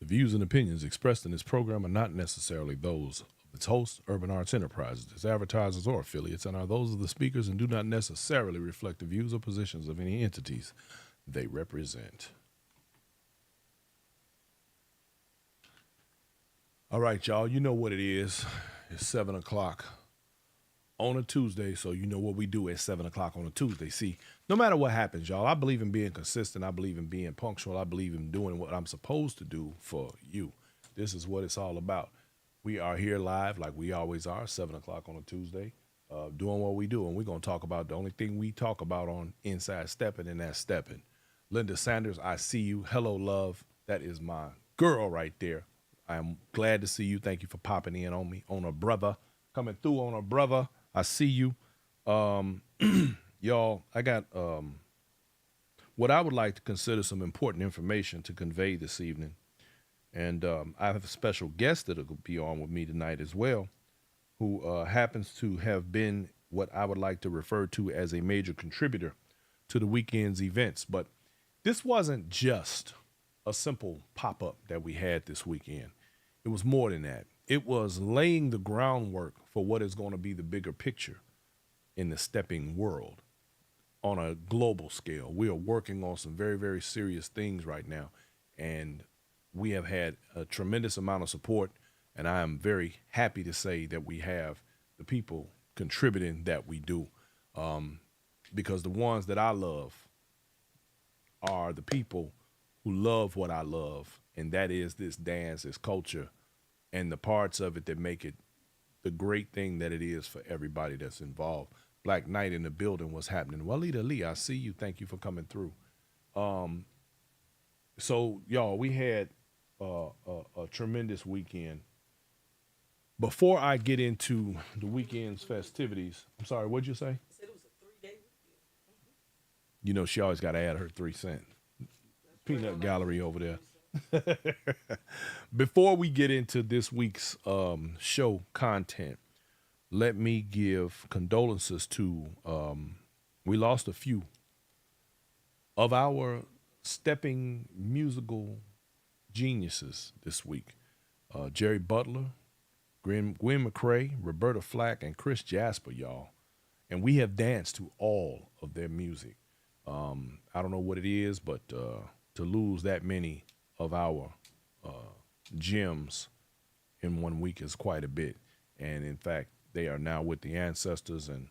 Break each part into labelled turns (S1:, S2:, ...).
S1: views and opinions expressed in this program are not necessarily those of its host, Urban Arts Enterprises, its advertisers, or affiliates, and are those of the speakers and do not necessarily reflect the views or positions of any entities they represent. All right, y'all, you know what it is. It's 7 o'clock on a Tuesday, so you know what we do at 7 o'clock on a Tuesday. See, no matter what happens, y'all, I believe in being consistent. I believe in being punctual. I believe in doing what I'm supposed to do for you. This is what it's all about. We are here live like we always are, 7 o'clock on a Tuesday, doing what we do. And we're going to talk about the only thing we talk about on Inside Stepping, and that's stepping. Linda Sanders, I see you. Hello, love. That is my girl right there. I'm glad to see you. Thank you for popping in on me, on a brother. Coming through on a brother. I see you. Y'all, I got what I would like to consider some important information to convey this evening. And I have a special guest that will be on with me tonight as well, who happens to have been what I would like to refer to as a major contributor to the weekend's events. But this wasn't just a simple pop-up that we had this weekend. It was more than that. It was laying the groundwork for what is going to be the bigger picture in the stepping world on a global scale. We are working on some very, very serious things right now, and we have had a tremendous amount of support, and I am very happy to say that we have the people contributing that we do, because the ones that I love are the people who love what I love, and that is this dance, this culture, and the parts of it that make it the great thing that it is for everybody that's involved. Black Knight in the building, what's happening? Walida Lee, I see you. Thank you for coming through. So, y'all, we had a tremendous weekend. Before I get into the weekend's festivities, I'm sorry, what'd you say?
S2: I said it was a 3-day weekend.
S1: You know, she always got to add her 3 cents. Peanut gallery over there. Before we get into this week's show content, let me give condolences to, we lost a few of our stepping musical geniuses this week. Jerry Butler, Gwen McCrae, Roberta Flack, and Chris Jasper, y'all. And we have danced to all of their music. I don't know what it is, but to lose that many of our gems in 1 week is quite a bit. And in fact, they are now with the ancestors, and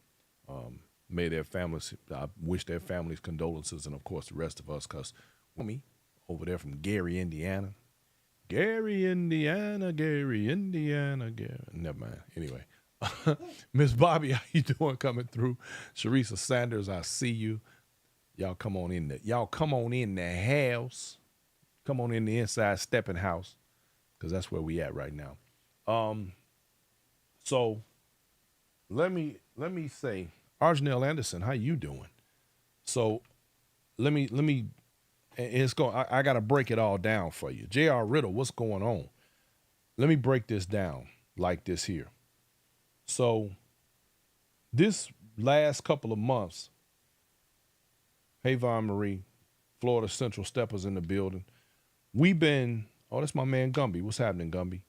S1: may their families, I wish their families condolences, and of course the rest of us, because me over there from Gary, Indiana. Gary, Indiana, Gary, Indiana, Gary. Never mind. Anyway, Miss Bobby, how you doing coming through? Sharisa Sanders, I see you. Y'all come on in the house. Come on in the Inside Stepping house, because that's where we at right now. So let me say, Arjanelle Anderson, how you doing? So let me it's going I gotta break it all down for you. J.R. Riddle, what's going on? Let me break this down like this here. So this last couple of months, hey Von Marie, Florida Central Steppers in the building. We've been, oh, that's my man Gumby. What's happening, Gumby?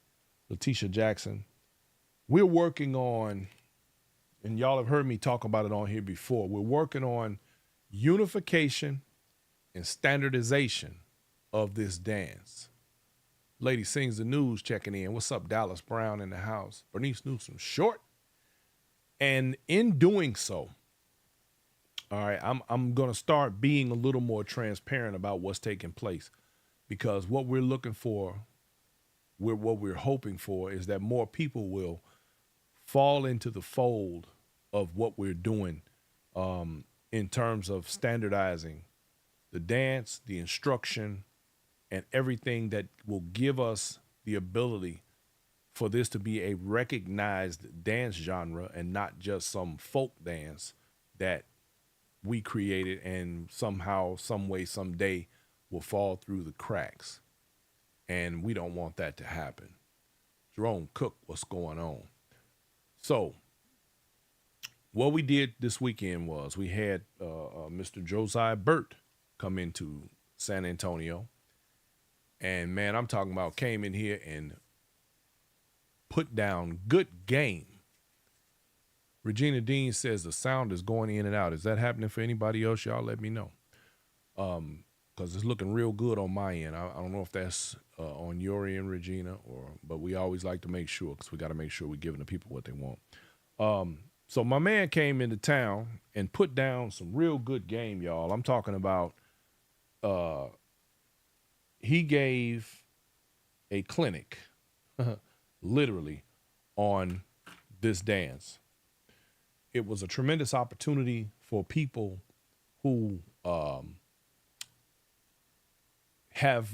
S1: Letitia Jackson. We're working on, and y'all have heard me talk about it on here before, we're working on unification and standardization of this dance. Lady Sings the News checking in. What's up, Dallas Brown in the house? Bernice Newsom Short. And in doing so, all right, I'm going to start being a little more transparent about what's taking place, because what we're looking for, what we're hoping for, is that more people will fall into the fold of what we're doing in terms of standardizing the dance, the instruction, and everything that will give us the ability for this to be a recognized dance genre and not just some folk dance that we created and somehow, some way, someday will fall through the cracks. And we don't want that to happen. Jerome Cook, what's going on? So what we did this weekend was we had Mr. Josiah Burt come into San Antonio. And man, I'm talking about came in here and put down good game. Regina Dean says the sound is going in and out. Is that happening for anybody else? Y'all let me know. Because it's looking real good on my end. I don't know if that's on your end, Regina, but we always like to make sure because we got to make sure we're giving the people what they want. So my man came into town and put down some real good game, y'all. I'm talking about he gave a clinic, literally, on this dance. It was a tremendous opportunity for people who have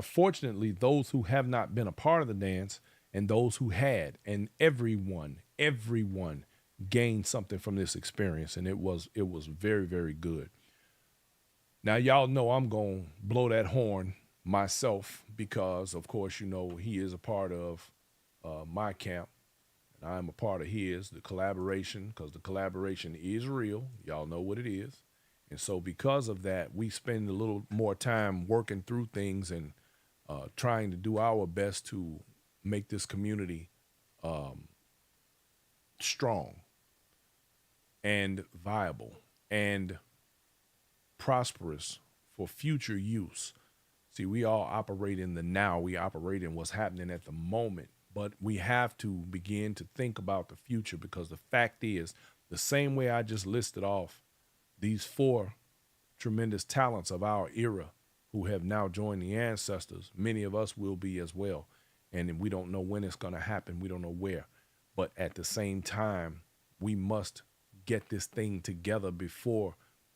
S1: fortunately those who have not been a part of the dance and those who had, and everyone gained something from this experience, and it was very, very good. Now y'all know I'm gonna blow that horn myself because of course you know he is a part of my camp and I'm a part of his, the collaboration, because the collaboration is real. Y'all know what it is. And so because of that, we spend a little more time working through things and trying to do our best to make this community strong and viable and prosperous for future use. See, we all operate in the now. We operate in what's happening at the moment. But we have to begin to think about the future because the fact is, the same way I just listed off these four tremendous talents of our era who have now joined the ancestors, many of us will be as well. And we don't know when it's going to happen. We don't know where. But at the same time, we must get this thing together before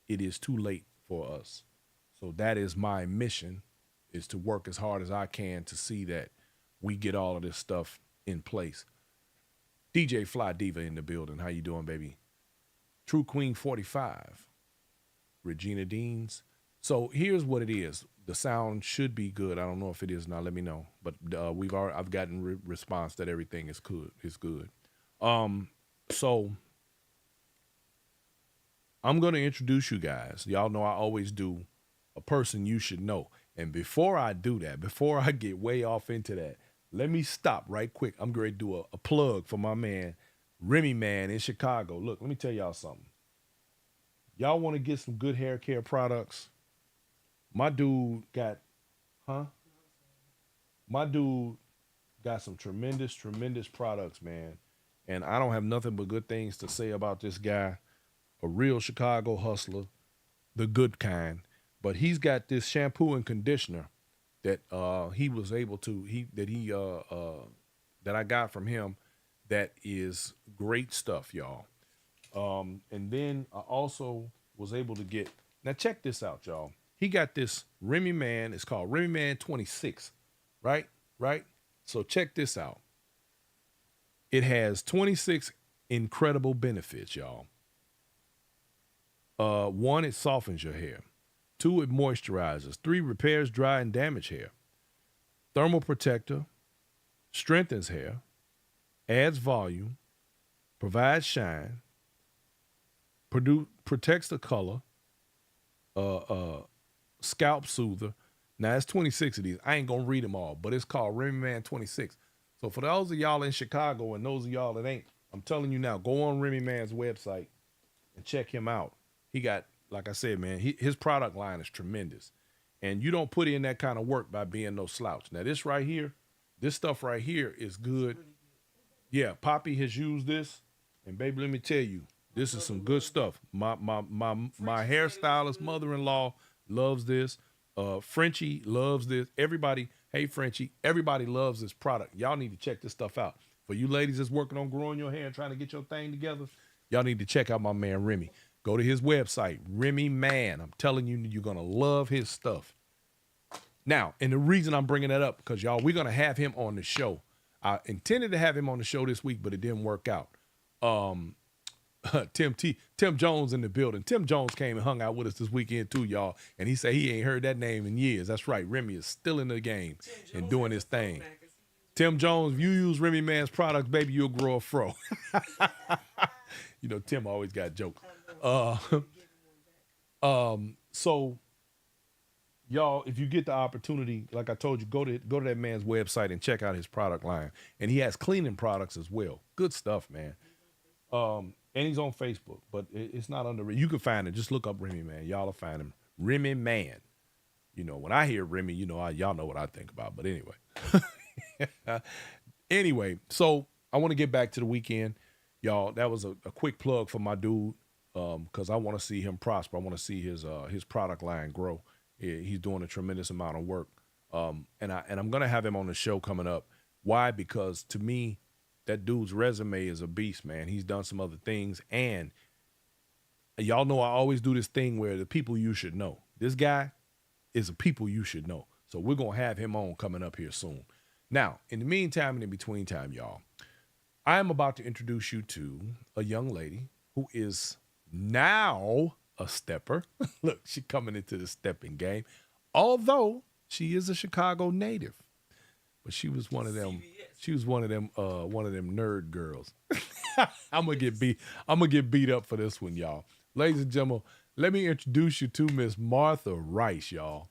S1: it is too late for us. So that is my mission, is to work as hard as I can to see that we get all of this stuff in place. DJ Fly Diva in the building. How you doing, baby? True Queen 45. Regina Deans. So here's what it is. The sound should be good. I don't know if it is now. Let me know. But I've gotten response that everything is good. Is good. So I'm going to introduce you guys. Y'all know I always do a person you should know. And before I do that, before I get way off into that, let me stop right quick. I'm going to do a plug for my man, Remy Man in Chicago. Look, let me tell y'all something. Y'all want to get some good hair care products? My dude got some tremendous products, man. And I don't have nothing but good things to say about this guy, a real Chicago hustler, the good kind. But he's got this shampoo and conditioner that he was able to that I got from him that is great stuff, y'all. And then I also was able to get, now check this out, y'all. He got this Remy Man, it's called Remy Man 26, right? Right? So check this out. It has 26 incredible benefits, y'all. One, it softens your hair. Two, it moisturizes. Three, repairs dry and damaged hair. Thermal protector, strengthens hair, adds volume, provides shine, protects the color, scalp soother. Now, it's 26 of these. I ain't going to read them all, but it's called Remy Man 26. So for those of y'all in Chicago and those of y'all that ain't, I'm telling you now, go on Remy Man's website and check him out. He got, like I said, man, his product line is tremendous. And you don't put in that kind of work by being no slouch. Now, this right here, this stuff right here is good. Yeah, Poppy has used this. And baby, let me tell you, this is some good stuff. My hairstylist mother-in-law loves this. Frenchie loves this. Everybody, hey Frenchie, everybody loves this product. Y'all need to check this stuff out. For you ladies that's working on growing your hair and trying to get your thing together, y'all need to check out my man Remy. Go to his website, Remy Man. I'm telling you, you're going to love his stuff. Now, and the reason I'm bringing that up, because y'all, we're going to have him on the show. I intended to have him on the show this week, but it didn't work out. Tim Jones in the building. Tim Jones came and hung out with us this weekend too, y'all. And he said he ain't heard that name in years. That's right. Remy is still in the game and doing his thing. Tim Jones, if you use Remy Man's products, baby, you'll grow a fro. You know, Tim always got jokes. So y'all, if you get the opportunity, like I told you, go to that man's website and check out his product line. And he has cleaning products as well. Good stuff, man. And he's on Facebook, but it's not under. You can find it. Just look up Remy Man. Y'all will find him. Remy Man. You know, when I hear Remy, y'all know what I think about. But anyway, anyway, so I want to get back to the weekend, y'all. That was a quick plug for my dude, because I want to see him prosper. I want to see his product line grow. He's doing a tremendous amount of work, and I'm gonna have him on the show coming up. Why? Because to me, that dude's resume is a beast, man. He's done some other things, and y'all know I always do this thing where the people you should know. This guy is a people you should know. So we're gonna have him on coming up here soon. Now, in the meantime and in between time, y'all, I am about to introduce you to a young lady who is now a stepper. Look, she coming into the stepping game. Although she is a Chicago native. But she was one of them. She was one of them nerd girls. I'm gonna get beat up for this one, y'all. Ladies and gentlemen, let me introduce you to Miss Martha Rice, y'all.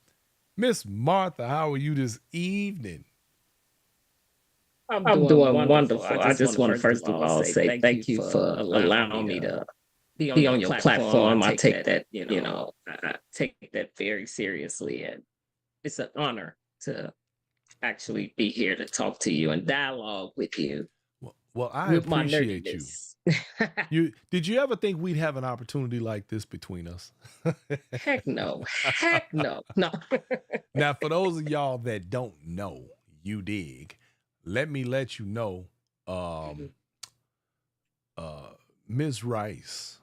S1: Miss Martha, how are you this evening?
S3: I'm
S2: I'm
S3: doing
S2: doing
S3: wonderful.
S2: wonderful.
S3: I just want to first of all say thank you for allowing me to be on your platform. I take that, I take that very seriously, and it's an honor to actually be here to talk to you and dialogue with you
S1: Well, I
S3: with my
S1: appreciate you.
S3: nerdiness.
S1: Did you ever think we'd have an opportunity like this between us?
S3: Heck no. Heck no. No.
S1: Now, for those of y'all that don't know, you dig, let me let you know, uh, Ms. Rice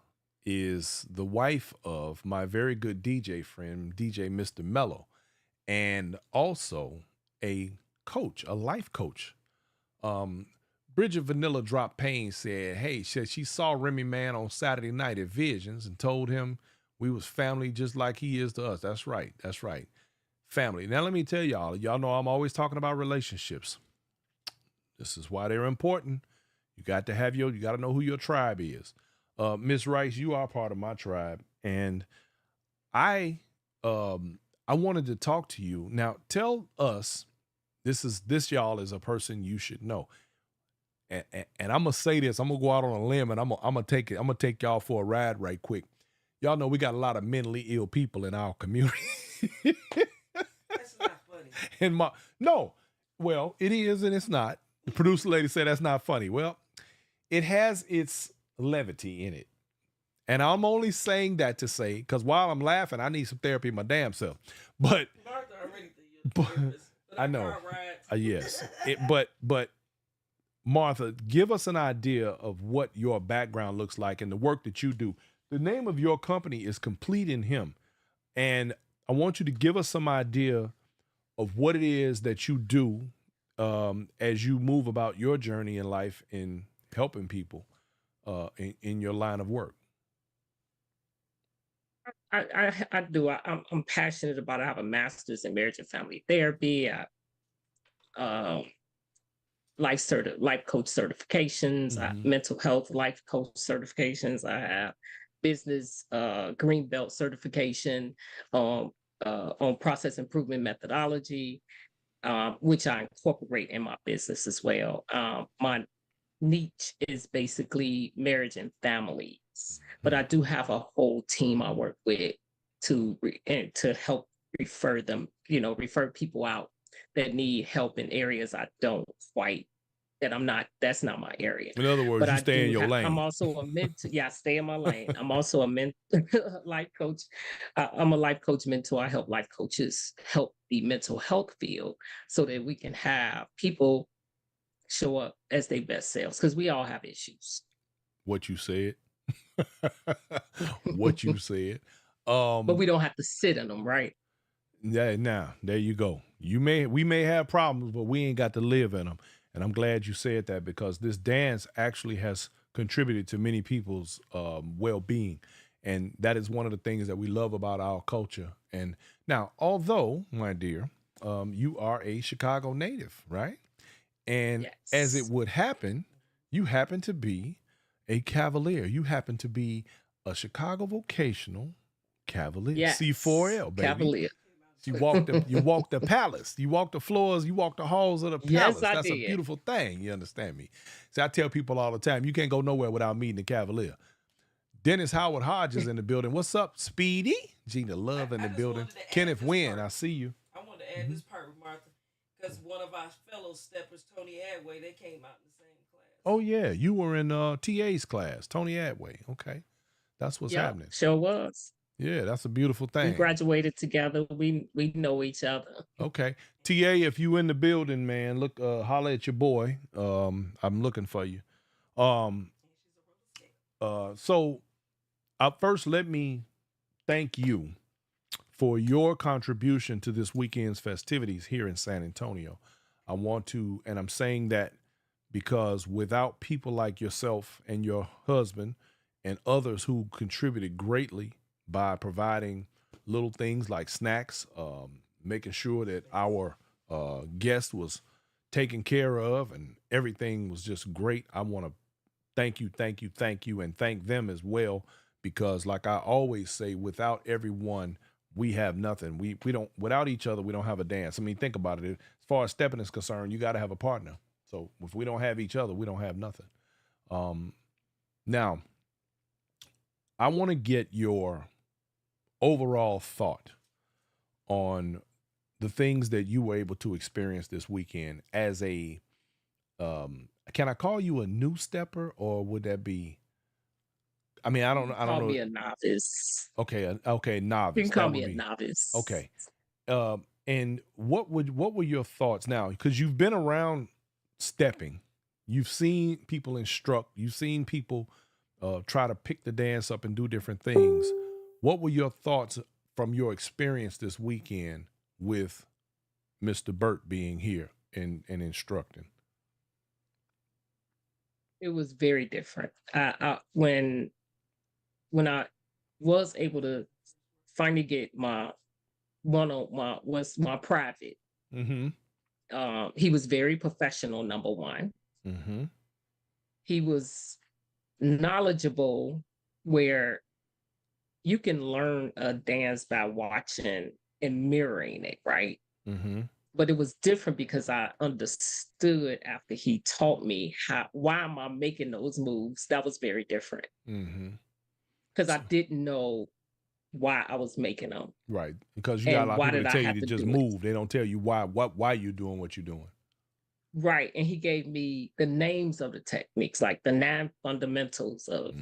S1: is the wife of my very good DJ friend, DJ Mr. Mello, and also a coach, a life coach. Um, Bridget Vanilla Drop Payne said, hey, she saw Remy Man on Saturday night at Visions and told him we was family just like he is to us. That's right. That's right. Family. Now, let me tell y'all know I'm always talking about relationships. This is why they're important. You got to know who your tribe is. Miss Rice, you are part of my tribe. And I I wanted to talk to you. Now, tell us, this y'all is a person you should know. And I'm gonna say this, I'm gonna go out on a limb and I'm gonna take y'all for a ride right quick. Y'all know we got a lot of mentally ill people in our community.
S2: That's not funny.
S1: And no, well, it is and it's not. The producer lady said that's not funny. Well, it has its levity in it. And I'm only saying that to say, because while I'm laughing, I need some therapy my damn self. But
S2: Martha already
S1: but,
S2: but
S1: I know. Yes. But Martha, give us an idea of what your background looks like and the work that you do. The name of your company is Complete in Him. And I want you to give us some idea of what it is that you do as you move about your journey in life in helping people in your line of work.
S3: I do. I'm passionate about it. I have a master's in marriage and family therapy. Um, life coach certifications,
S1: Mhm.
S3: mental health life coach certifications. I have business green belt certification on process improvement methodology, which I incorporate in my business as well. My niche is basically marriage and families, but I do have a whole team I work with to help refer people out that need help in areas I don't quite that's not my area.
S1: In other words,
S3: But
S1: you stay in your
S3: I'm
S1: lane.
S3: also a mentor. Yeah, I stay in my lane. I'm also a life coach. I'm a life coach mentor. I help life coaches help the mental health field so that we can have people show up as their best selves, because we all have issues.
S1: What you said. What you said.
S3: But we don't have to sit in them, right?
S1: Yeah, now there you go. We may have problems, but we ain't got to live in them. And I'm glad you said that, because this dance actually has contributed to many people's well-being, and that is one of the things that we love about our culture. And now, although, my dear, you are a Chicago native, right? And as it
S3: Yes.
S1: would happen, you happen to be a Cavalier. You happen to be a Chicago vocational Cavalier,
S3: Yes.
S1: C4L, baby.
S3: Cavalier.
S1: You walked the palace. You walked the floors. You walked the halls of the
S3: Yes,
S1: palace.
S3: I
S1: That's a
S3: did.
S1: beautiful thing. You understand me? See, I tell people all the time, you can't go nowhere without meeting the Cavalier. Dennis Howard Hodges in the building. What's up, Speedy? Gina Love in the
S2: just
S1: building.
S2: wanted to add
S1: Kenneth
S2: this
S1: Wynn,
S2: part.
S1: I see you.
S2: I wanted to add this part with Martha because one of our fellow steppers, Tony Adway, they came out in the same class.
S1: Oh yeah, you were in TA's class, Tony Adway. Okay, that's what's
S3: Yeah,
S1: happening.
S3: sure was.
S1: Yeah, that's a beautiful
S3: We
S1: thing.
S3: graduated together. We know each other.
S1: Okay, TA, if you in the building, man, look, holler at your boy. I'm looking for you. So first, let me thank you for your contribution to this weekend's festivities here in San Antonio. I want to, and I'm saying that because without people like yourself and your husband and others who contributed greatly by providing little things like snacks, making sure that our guest was taken care of and everything was just great. I want to thank you, and thank them as well, because like I always say, without everyone, we have nothing. We don't, without each other, we don't have a dance. I mean, think about it. As far as stepping is concerned, you got to have a partner. So if we don't have each other, we don't have nothing. Now, I want to get your overall thought on the things that you were able to experience this weekend as a, can I call you a new stepper, or would that be, I mean, I don't know.
S3: Call me a novice.
S1: Okay.
S3: You
S1: Novice.
S3: can call me a novice.
S1: Okay. And what were your thoughts now? Because you've been around stepping, you've seen people instruct, you've seen people try to pick the dance up and do different things. What were your thoughts from your experience this weekend with Mr. Burt being here and instructing?
S3: It was very different. When I was able to finally get my private. He was very professional, number one. He was knowledgeable, where you can learn a dance by watching and mirroring it, right? But it was different because I understood after he taught me why am I making those moves. That was very different. Because I didn't know why I was making them.
S1: Right. Because you got a lot of people that tell you to just move. They don't tell you why you're doing what you're doing.
S3: Right. And he gave me the names of the techniques, like the 9 fundamentals of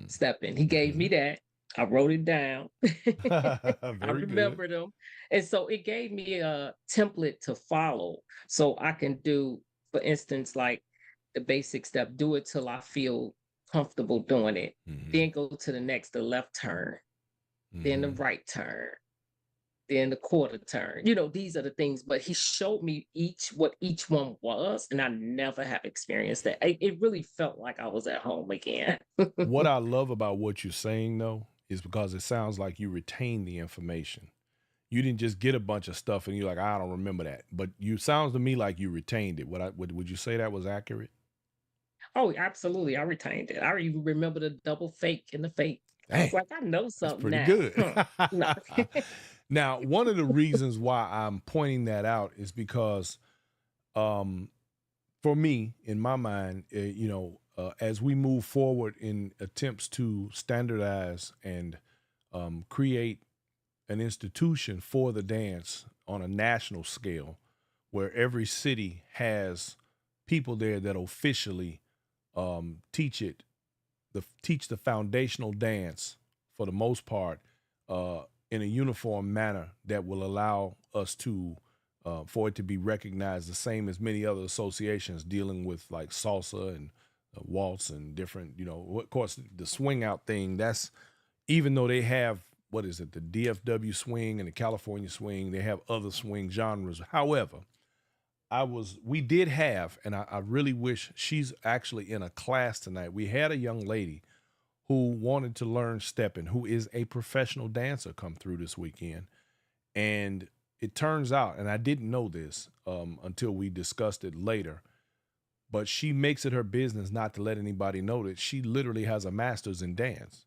S3: stepping. He gave me that. I wrote it down. I remembered them. And so it gave me a template to follow. So I can do, for instance, like the basic step, do it till I feel comfortable doing it. Then go to the next, the left turn, then the right turn, then the quarter turn. You know, these are the things, but he showed me what each one was, and I never have experienced that. It really felt like I was at home again.
S1: What I love about what you're saying, though, is because it sounds like you retained the information. You didn't just get a bunch of stuff and you're like, I don't remember that. But you sounds to me like you retained it. Would you say that was accurate?
S3: Oh, absolutely. I retained it. I even remember the double fake and the fake. I was like, I know something
S1: that's pretty good. Now, one of the reasons why I'm pointing that out is because for me, in my mind, as we move forward in attempts to standardize and create an institution for the dance on a national scale, where every city has people there that officially teach the foundational dance for the most part in a uniform manner that will allow us to for it to be recognized the same as many other associations dealing with like salsa and waltz and different, of course, the swing out thing. That's, even though they have, what is it, the DFW swing and the California swing, they have other swing genres. However, we did have, and I really wish she's actually in a class tonight. We had a young lady who wanted to learn stepping, who is a professional dancer, come through this weekend. And it turns out, and I didn't know this until we discussed it later, but she makes it her business not to let anybody know that she literally has a master's in dance,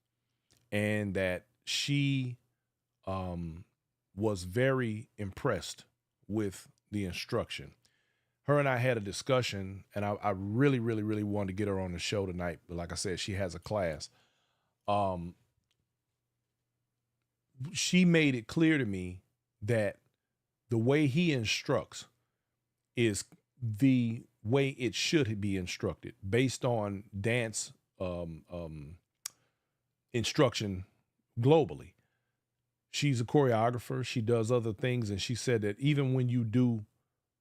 S1: and that she was very impressed with the instruction. Her and I had a discussion, and I really, really, really wanted to get her on the show tonight. But like I said, she has a class. Um, she made it clear to me that the way he instructs is the way it should be instructed based on dance instruction globally. She's a choreographer. She does other things, and she said that even when you do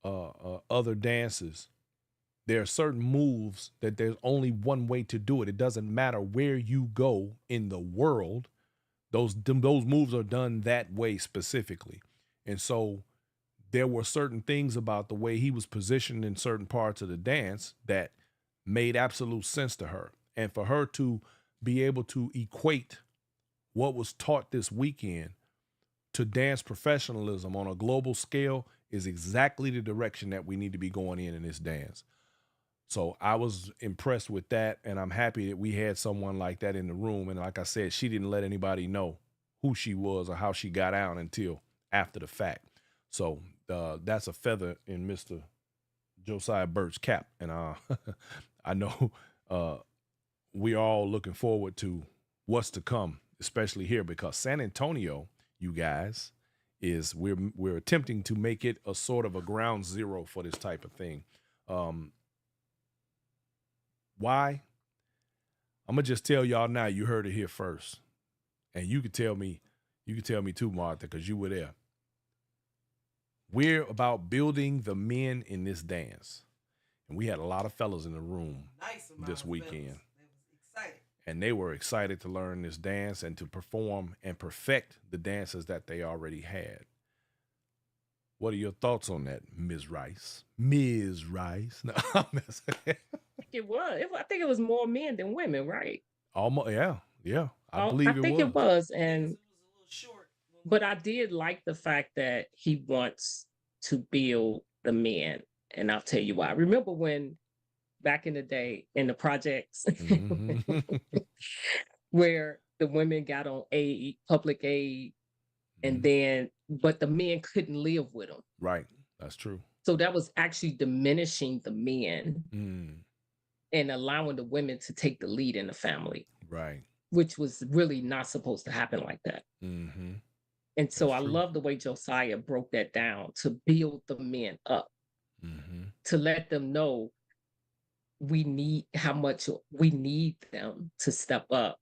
S1: other dances, there are certain moves that there's only one way to do it. It doesn't matter where you go in the world; those moves are done that way specifically. And so there were certain things about the way he was positioned in certain parts of the dance that made absolute sense to her. And for her to be able to equate what was taught this weekend to dance professionalism on a global scale is exactly the direction that we need to be going in this dance. So I was impressed with that, and I'm happy that we had someone like that in the room. And like I said, she didn't let anybody know who she was or how she got out until after the fact. So that's a feather in Mr. Josiah Burt's cap, and I know we're all looking forward to what's to come, especially here because San Antonio, you guys, is we're attempting to make it a sort of a ground zero for this type of thing. Why? I'm gonna just tell y'all now. You heard it here first, and you could tell me too, Martha, because you were there. We're about building the men in this dance, and we had a lot of fellas in the room this weekend, and they were excited to learn this dance and to perform and perfect the dances that they already had. What are your thoughts on that, Ms. Rice? Ms. Rice. No, I'm messing.
S3: It was. I think it was more men than women, right?
S1: Almost, yeah. I
S3: I
S1: believe it
S3: think
S1: was.
S3: it was,
S2: Yes,
S3: and
S2: it was a little short.
S3: but I did like the fact that he wants to build the men, and I'll tell you why. Remember when back in the day in the projects
S1: Mhm.
S3: where the women got on aid, public aid, and then but the men couldn't live with them.
S1: Right. That's true.
S3: So that was actually diminishing the men
S1: Mm,
S3: and allowing the women to take the lead in the family,
S1: right.
S3: which was really not supposed to happen like that.
S1: Mm-hmm.
S3: And so
S1: That's
S3: I
S1: true.
S3: love the way Josiah broke that down to build the men up,
S1: Mm-hmm.
S3: to let them know we need how much we need them to step up,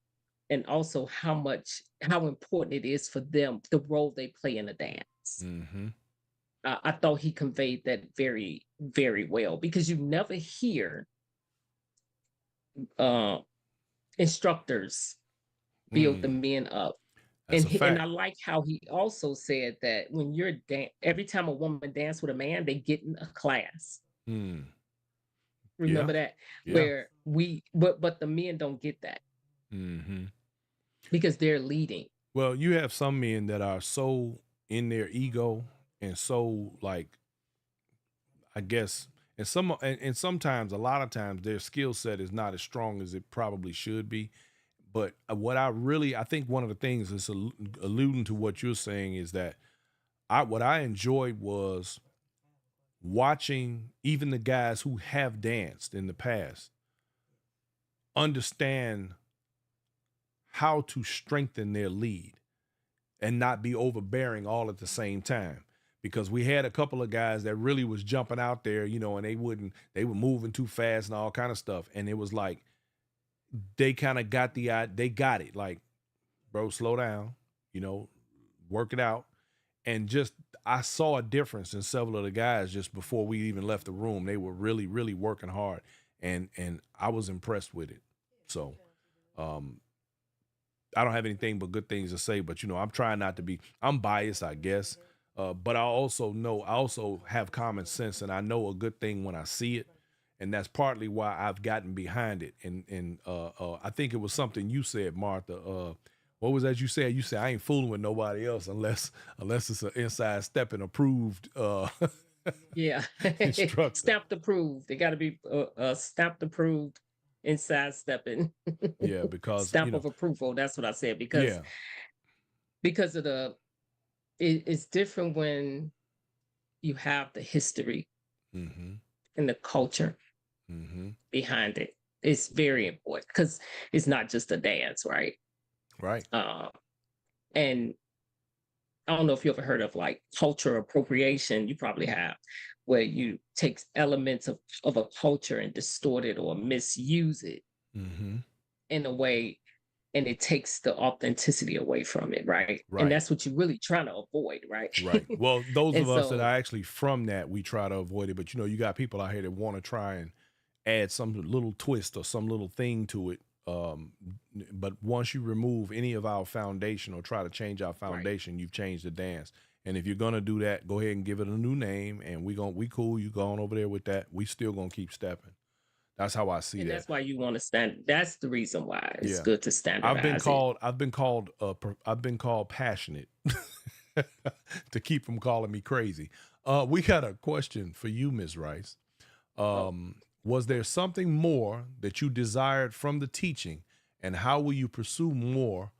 S3: and also how important it is for them, the role they play in the dance.
S1: Mm-hmm.
S3: I thought he conveyed that very, very well because you never hear uh, instructors build the men up.
S1: That's a
S3: And I
S1: fact.
S3: like how he also said that when you're every time a woman dance with a man, they get in a class.
S1: Mm.
S3: Remember that?
S1: Yeah.
S3: Where but the men don't get that
S1: Mm-hmm.
S3: because they're leading.
S1: Well, you have some men that are so in their ego and so like, I guess, and sometimes, a lot of times, their skill set is not as strong as it probably should be. But I think one of the things is alluding to what you're saying is that what I enjoyed was watching even the guys who have danced in the past understand how to strengthen their lead and not be overbearing all at the same time. Because we had a couple of guys that really was jumping out there, and they were moving too fast and all kind of stuff. And it was like, they kind of they got it. Like, bro, slow down, work it out. And just, I saw a difference in several of the guys just before we even left the room. They were really, really working hard. And I was impressed with it. So, I don't have anything but good things to say, but I'm trying not to be, I'm biased, I guess. But I also have common sense, and I know a good thing when I see it. And that's partly why I've gotten behind it. And I think it was something you said, Martha. What was that you said? You said, I ain't fooling with nobody else unless it's an inside step and approved
S3: Yeah.
S1: instructor.
S3: Stamped approved. They got to be stamped approved inside stepping.
S1: Yeah, because
S3: Stamp of approval. That's what I said
S1: yeah,
S3: because of it's different when you have the history
S1: Mm-hmm.
S3: and the culture
S1: Mm-hmm.
S3: behind it. It's very important because it's not just a dance, right?
S1: Right.
S3: Uh, and I don't know if you ever heard of like culture appropriation. You probably have, where you take elements of a culture and distort it or misuse it
S1: Mm-hmm.
S3: in a way, and it takes the authenticity away from it, right? And
S1: Right.
S3: that's what you're really trying to avoid, right?
S1: Right. Well, those
S3: And
S1: of us that
S3: so,
S1: are actually from that, we try to avoid it. But you got people out here that want to try and add some little twist or some little thing to it. But once you remove any of our foundation or try to change our
S3: right.
S1: foundation, you've changed the dance. And if you're gonna do that, go ahead and give it a new name. And we cool. You go on over there with that. We still gonna keep stepping. That's how I see
S3: And
S1: that.
S3: that's why you want to stand. That's the reason why it's
S1: Yeah.
S3: good to standardize it.
S1: I've been called passionate to keep from calling me crazy. We got a question for you, Ms. Rice.
S3: Oh,
S1: Was there something more that you desired from the teaching, and how will you pursue more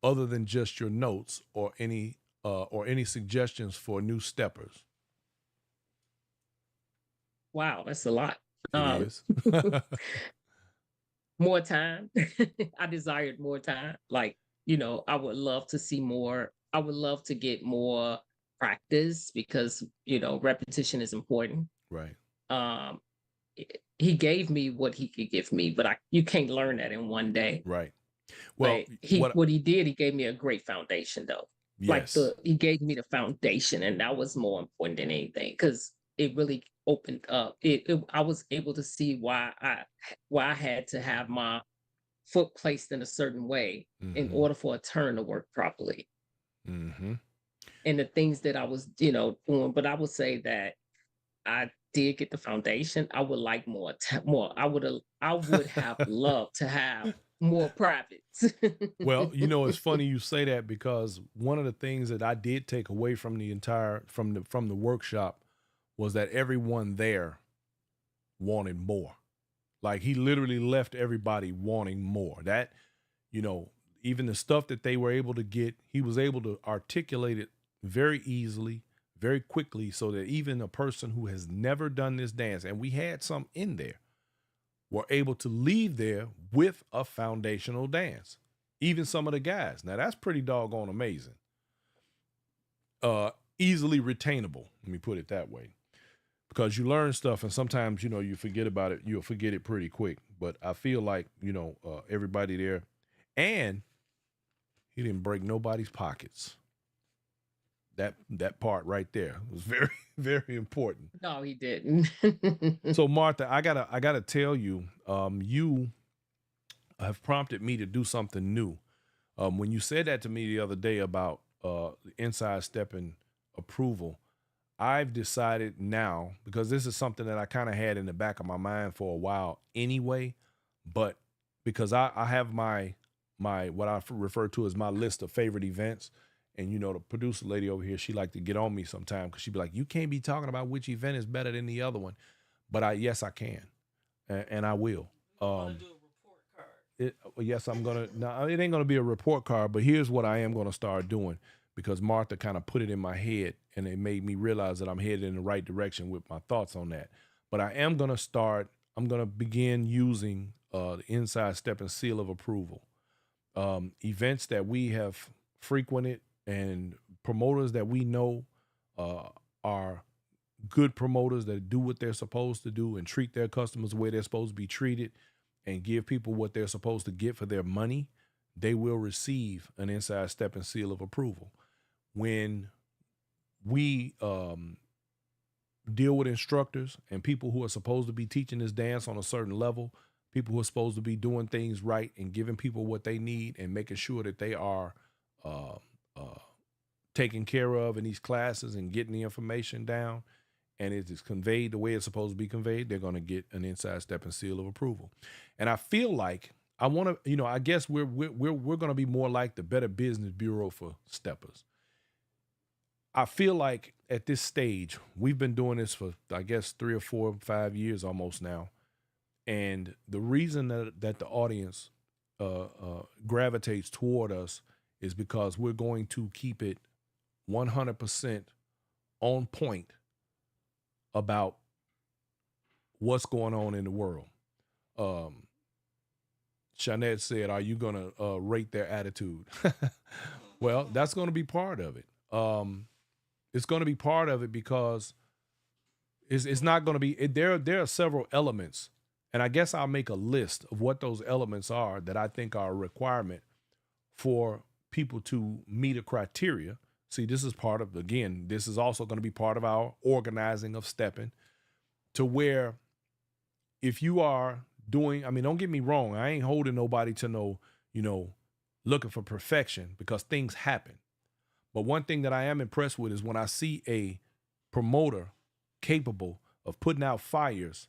S1: other than just your notes or any suggestions for new steppers?
S3: wow, that's a lot.
S1: It
S3: Um,
S1: is.
S3: more time. I desired more time. Like, I would love to see more. I would love to get more practice because, repetition is important.
S1: Right.
S3: Um, he gave me what he could give me, but you can't learn that in one day.
S1: Right. Well,
S3: But what he did, he gave me a great foundation though. Like
S1: yes.
S3: he gave me the foundation, and that was more important than anything because it really opened up. I was able to see why I had to have my foot placed in a certain way in
S1: Mm-hmm.
S3: order for a turn to work properly.
S1: Mm-hmm.
S3: And the things that I was, doing, but I would say that I did get the foundation. I would like more. I would have loved to have more privates.
S1: Well, it's funny you say that because one of the things that I did take away from the entire from the workshop was that everyone there wanted more. Like he literally left everybody wanting more. That, you know, even the stuff that they were able to get, he was able to articulate it very easily, very quickly, so that even a person who has never done this dance, and we had some in there, were able to leave there with a foundational dance. Even some of the guys. Now that's pretty doggone amazing. Easily retainable. Let me put it that way. Because you learn stuff and sometimes, you forget about it. You'll forget it pretty quick. But I feel like, everybody there, and he didn't break nobody's pockets. That part right there was very, very important.
S3: No, he didn't.
S1: So Martha, I gotta tell you, you have prompted me to do something new. When you said that to me the other day about the inside stepping approval, I've decided now, because this is something that I kind of had in the back of my mind for a while anyway, but because I have my what I refer to as my list of favorite events, and the producer lady over here, she like to get on me sometime because she'd be like, "You can't be talking about which event is better than the other one," but yes, I can, and I will.
S2: You want to do a report card.
S1: Yes, I'm gonna. Now it ain't gonna be a report card, but here's what I am gonna start doing, because Martha kind of put it in my head, and it made me realize that I'm headed in the right direction with my thoughts on that. But I am gonna start. I'm gonna begin using the inside step and seal of approval. Events that we have frequented and promoters that we know are good promoters that do what they're supposed to do and treat their customers the way they're supposed to be treated and give people what they're supposed to get for their money, they will receive an inside step and seal of approval. When we deal with instructors and people who are supposed to be teaching this dance on a certain level, people who are supposed to be doing things right and giving people what they need and making sure that they are uh, uh, taken care of in these classes and getting the information down, and it is conveyed the way it's supposed to be conveyed, they're going to get an inside step and seal of approval. And I feel like I want to, I guess we're going to be more like the Better Business Bureau for steppers. I feel like at this stage, we've been doing this for, I guess, 3 or 4 or 5 years almost now. And the reason that the audience gravitates toward us is because we're going to keep it 100% on point about what's going on in the world. Um, Shanette said, "Are you gonna rate their attitude?" Well, that's going to be part of it. It's going to be part of it because it's not going to be. There are several elements, and I guess I'll make a list of what those elements are that I think are a requirement for people to meet a criteria. See, this is part of, again, this is also going to be part of our organizing of stepping to where if you are doing, I mean, don't get me wrong, I ain't holding nobody to no, looking for perfection because things happen. But one thing that I am impressed with is when I see a promoter capable of putting out fires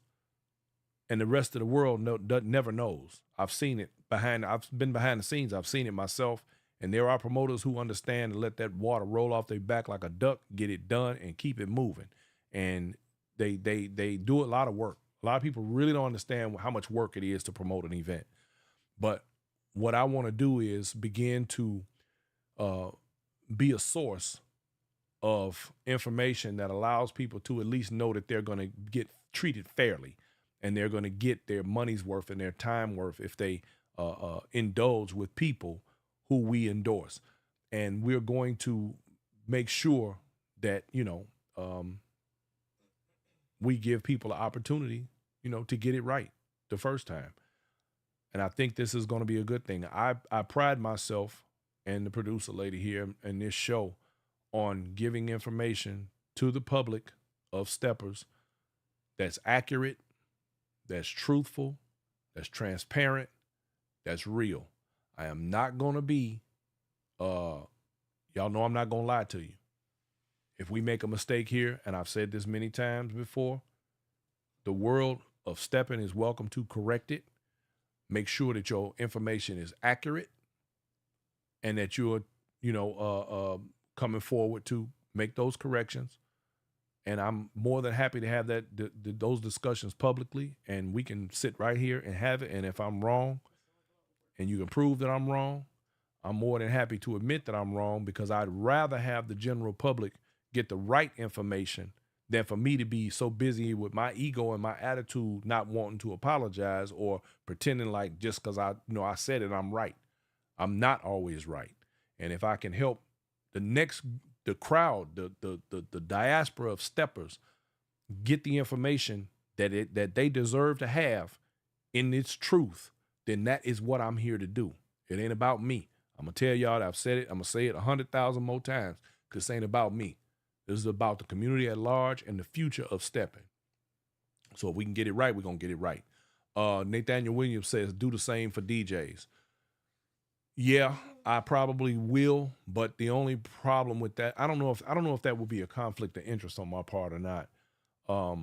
S1: and the rest of the world never knows. I've seen it I've been behind the scenes. I've seen it myself. And there are promoters who understand and let that water roll off their back like a duck, get it done and keep it moving. And they do a lot of work. A lot of people really don't understand how much work it is to promote an event. But what I want to do is begin to be a source of information that allows people to at least know that they're going to get treated fairly and they're going to get their money's worth and their time worth if they indulge with people who we endorse. And we're going to make sure that, we give people an opportunity, to get it right the first time. And I think this is going to be a good thing. I pride myself and the producer lady here in this show on giving information to the public of steppers that's accurate, that's truthful, that's transparent, that's real. I am not going to be, y'all know I'm not going to lie to you. If we make a mistake here, and I've said this many times before, the world of stepping is welcome to correct it. Make sure that your information is accurate and that you're, coming forward to make those corrections. And I'm more than happy to have those discussions publicly, and we can sit right here and have it. And if I'm wrong and you can prove that I'm wrong, I'm more than happy to admit that I'm wrong, because I'd rather have the general public get the right information than for me to be so busy with my ego and my attitude, not wanting to apologize or pretending like just because I said it, I'm right. I'm not always right. And if I can help the crowd, the diaspora of steppers get the information that they deserve to have in its truth, then that is what I'm here to do. It ain't about me. I'm going to tell y'all that I've said it. I'm going to say it 100,000 more times, because this ain't about me. This is about the community at large and the future of stepping. So if we can get it right, we're going to get it right. Nathaniel Williams says, do the same for DJs. Yeah, I probably will, but the only problem with that, I don't know if that would be a conflict of interest on my part or not.
S2: Why?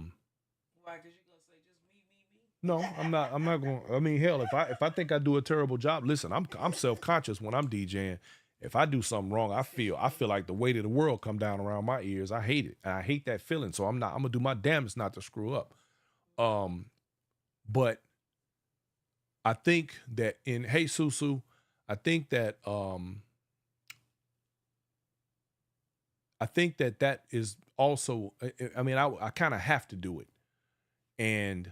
S2: Because you're gonna say just me.
S1: No, I'm not going. I mean, hell, if I think I do a terrible job, listen, I'm self-conscious when I'm DJing. If I do something wrong, I feel like the weight of the world come down around my ears. I hate it, and I hate that feeling. So I'm gonna do my damnedest not to screw up. But I think that hey Susu, I think that that is also. I mean, I kind of have to do it, and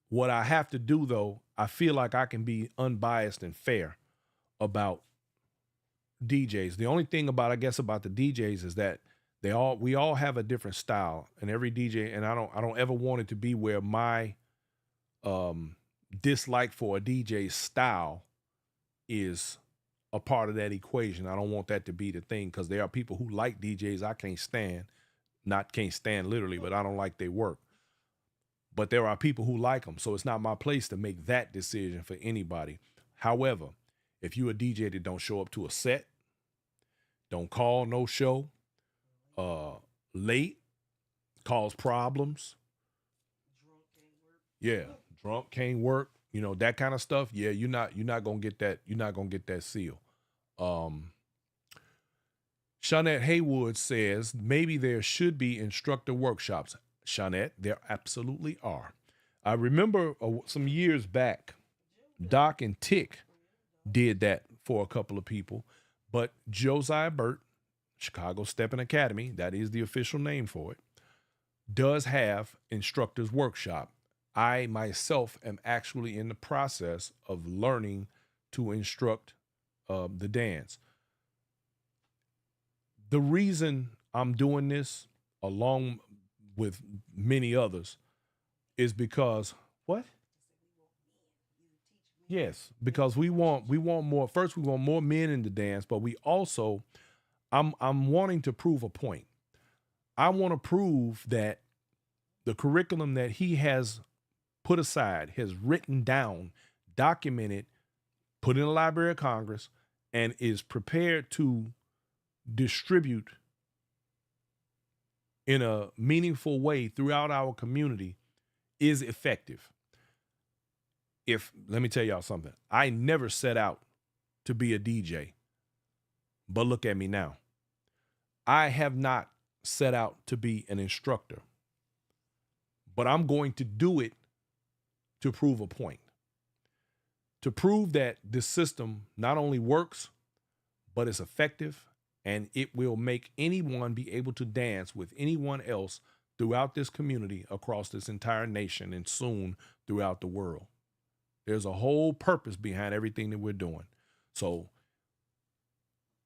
S1: what I have to do, though, I feel like I can be unbiased and fair about DJs. The only thing about the DJs is that we all have a different style, and every DJ, and I don't ever want it to be where my dislike for a DJ's style is a part of that equation. I don't want that to be the thing, because there are people who like DJs I can't stand, not can't stand literally, but I don't like their work. But there are people who like them, so it's not my place to make that decision for anybody. However, if you're a DJ that don't show up to a set, don't call no show, late, cause problems, drunk can't work, that kind of stuff. Yeah, you're not gonna get that. You're not gonna get that seal. Shawnette Haywood says maybe there should be instructor workshops. Shawnette, there absolutely are. I remember some years back, Doc and Tick did that for a couple of people, but Josiah Burt Chicago Stepping Academy, that is the official name for it, does have instructors workshop. I myself am actually in the process of learning to instruct the dance. The reason I'm doing this, along with many others, is because what? Yes, because we want more. First, we want more men in the dance, but we also, I'm wanting to prove a point. I want to prove that the curriculum that he has put aside, has written down, documented, put in the Library of Congress, and is prepared to distribute in a meaningful way throughout our community is effective. If let me tell y'all something, I never set out to be a DJ, but look at me now. I have not set out to be an instructor, but I'm going to do it to prove a point, to prove that this system not only works, but it's effective, and it will make anyone be able to dance with anyone else throughout this community, across this entire nation, and soon throughout the world. There's a whole purpose behind everything that we're doing. So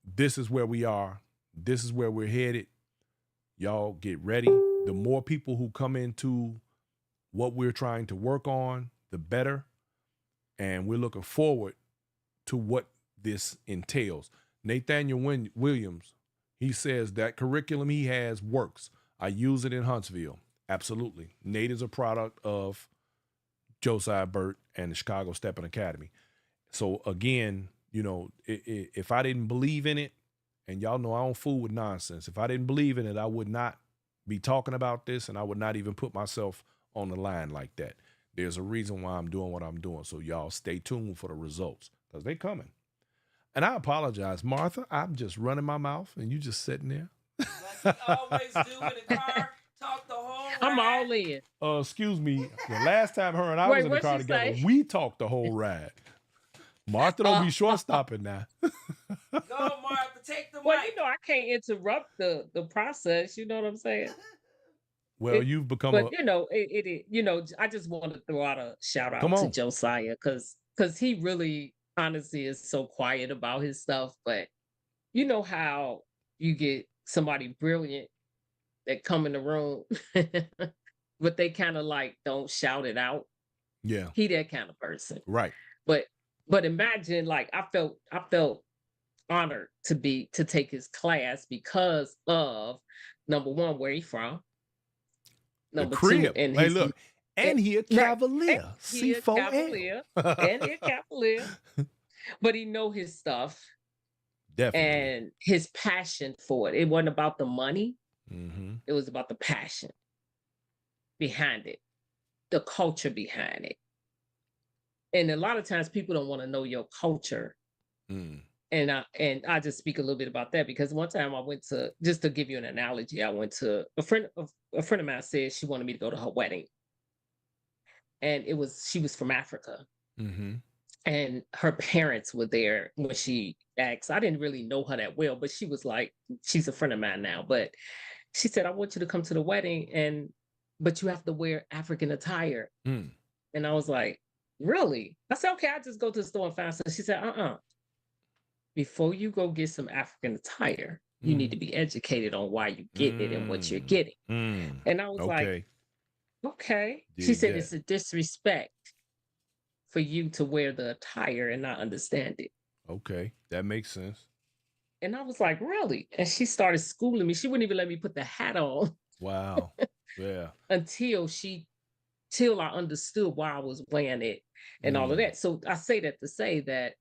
S1: this is where we are. This is where we're headed. Y'all get ready. The more people who come into what we're trying to work on, the better. And we're looking forward to what this entails. Nathaniel Williams, he says that curriculum he has works. I use it in Huntsville. Absolutely. Nate is a product of Josiah Burt and the Chicago Stepping Academy. So again, if I didn't believe in it, and y'all know I don't fool with nonsense. If I didn't believe in it, I would not be talking about this, and I would not even put myself on the line like that. There's a reason why I'm doing what I'm doing. So y'all stay tuned for the results, because they coming. And I apologize, Martha. I'm just running my mouth and you just sitting there.
S2: Like you always do in the car, talk the whole
S3: I'm
S2: ride.
S3: all in.
S1: Excuse me. The last time her and I was in the
S3: Wait,
S1: car
S3: what'd she
S1: together,
S3: say?
S1: we talked the whole ride. Martha, don't be short stopping now.
S2: Go, Martha, take the
S3: Well,
S2: mic.
S3: I can't interrupt the process. You know what I'm saying?
S1: Well, you've become
S3: But
S1: a
S3: I just want to throw out a shout
S1: come
S3: out to
S1: on.
S3: Josiah, because he really honestly is so quiet about his stuff. But you know how you get somebody brilliant that come in the room, but they kind of like don't shout it out.
S1: Yeah,
S3: He that kind of person.
S1: right.
S3: But imagine, like, I felt honored to take his class because of, number one, where he from.
S1: The
S3: Number two,
S1: crib.
S3: and
S1: Hey,
S3: his
S1: look. And he a
S3: right,
S1: Cavalier.
S3: and he a Cavalier, and he a Cavalier, but he know his stuff
S1: Definitely.
S3: and his passion for it. It wasn't about the money.
S1: Mm-hmm.
S3: It was about the passion behind it, the culture behind it. And a lot of times people don't want to know your culture.
S1: Mm.
S3: And I just speak a little bit about that, because one time I went to, just to give you an analogy, I went to a friend of mine said she wanted me to go to her wedding. And she was from Africa.
S1: Mm-hmm.
S3: And her parents were there when she asked. I didn't really know her that well, but she was like, she's a friend of mine now. But she said, I want you to come to the wedding, but you have to wear African attire.
S1: Mm.
S3: And I was like, really? I said, okay, I'll just go to the store and find some. She said, before you go get some African attire, you need to be educated on why you get it and what you're getting. And I was like, okay. She said, it's a disrespect for you to wear the attire and not understand it.
S1: Okay, that makes sense.
S3: And I was like, really? And she started schooling me. She wouldn't even let me put the hat on.
S1: Wow. Yeah.
S3: Until I understood why I was wearing it and all of that. So I say that to say that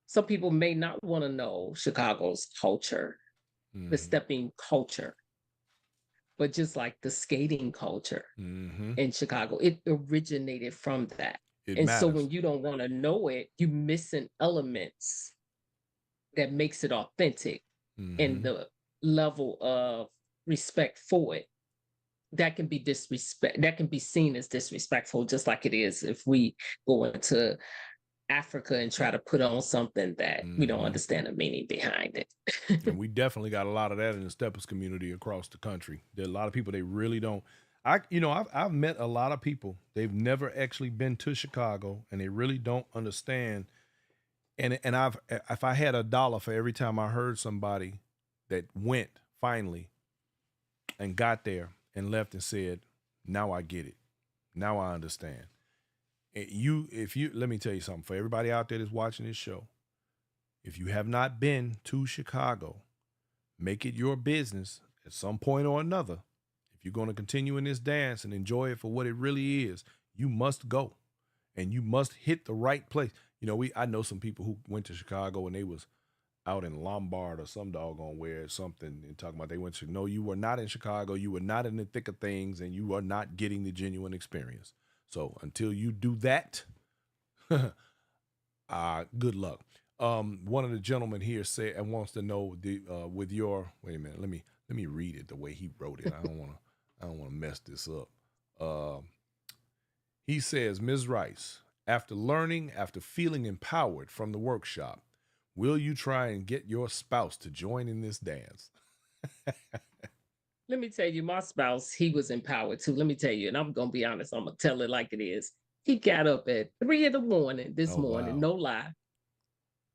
S3: some people may not want to know Chicago's culture, the stepping culture, but just like the skating culture in Chicago, it originated from that. So when you don't want to know it, you missing elements that makes it authentic, and the level of respect for it. That can be seen as disrespectful, just like it is if we go into Africa and try to put on something that we don't
S1: Mhm.
S3: understand the meaning behind it.
S1: And we definitely got a lot of that in the steppers community across the country. There are a lot of people they really don't. I've met a lot of people. They've never actually been to Chicago, and they really don't understand. And if I had $1 for every time I heard somebody that went finally and got there and left and said, "Now I get it. Now I understand." If you let me tell you something for everybody out there that's watching this show. If you have not been to Chicago, make it your business at some point or another. If you're going to continue in this dance and enjoy it for what it really is, you must go and you must hit the right place. I know some people who went to Chicago and they was out in Lombard or some doggone where something and talking about they went to. No, you were not in Chicago. You were not in the thick of things and you are not getting the genuine experience. So until you do that, good luck. One of the gentlemen here said and wants to know with your wait a minute, let me read it the way he wrote it. I don't want to mess this up. He says, Ms. Rice, after feeling empowered from the workshop, will you try and get your spouse to join in this dance?
S3: Let me tell you, my spouse, he was empowered too. Let me tell you, and I'm gonna be honest, I'm gonna tell it like it is. He got up at 3 in the morning this
S1: Oh,
S3: morning,
S1: wow.
S3: no lie,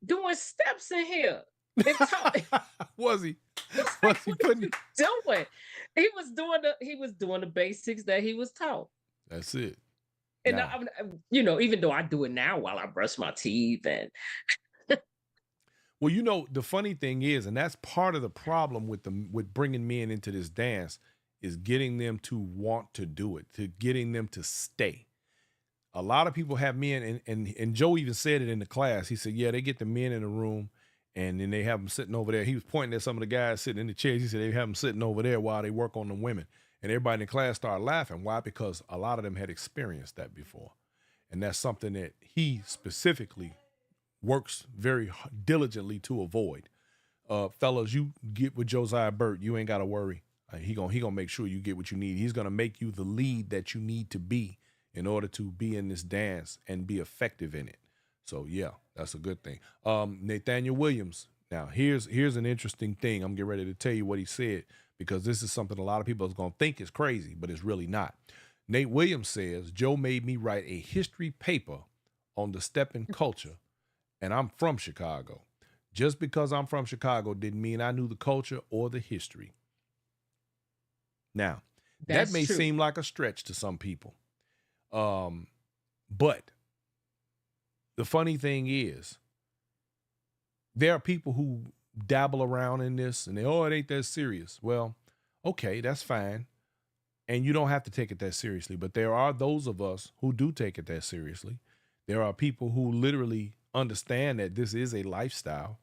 S3: doing steps in here. And
S1: Was he?
S3: was
S1: Was
S3: like,
S1: he
S3: what
S1: putting?
S3: are you doing? He was doing the basics that he was taught.
S1: That's it.
S3: And
S1: Now,
S3: even though I do it now while I brush my teeth and
S1: well, the funny thing is, and that's part of the problem with bringing men into this dance is getting them to want to do it, to getting them to stay. A lot of people have men, and Joe even said it in the class. He said, yeah, they get the men in the room, and then they have them sitting over there. He was pointing at some of the guys sitting in the chairs. He said they have them sitting over there while they work on the women. And everybody in the class started laughing. Why? Because a lot of them had experienced that before. And that's something that he specifically works very diligently to avoid. Fellas, you get with Josiah Burt, you ain't got to worry. He gonna make sure you get what you need. He's gonna make you the lead that you need to be in order to be in this dance and be effective in it. So yeah, that's a good thing. Nathaniel Williams. Now here's an interesting thing. I'm getting ready to tell you what he said because this is something a lot of people is gonna think is crazy, but it's really not. Nate Williams says, Joe made me write a history paper on the stepping culture, and I'm from Chicago. Just because I'm from Chicago didn't mean I knew the culture or the history. Now,
S3: that's
S1: that may
S3: true.
S1: seem like a stretch to some people. But the funny thing is, there are people who dabble around in this and it ain't that serious. Well, okay, that's fine. And you don't have to take it that seriously. But there are those of us who do take it that seriously. There are people who literally understand that this is a lifestyle.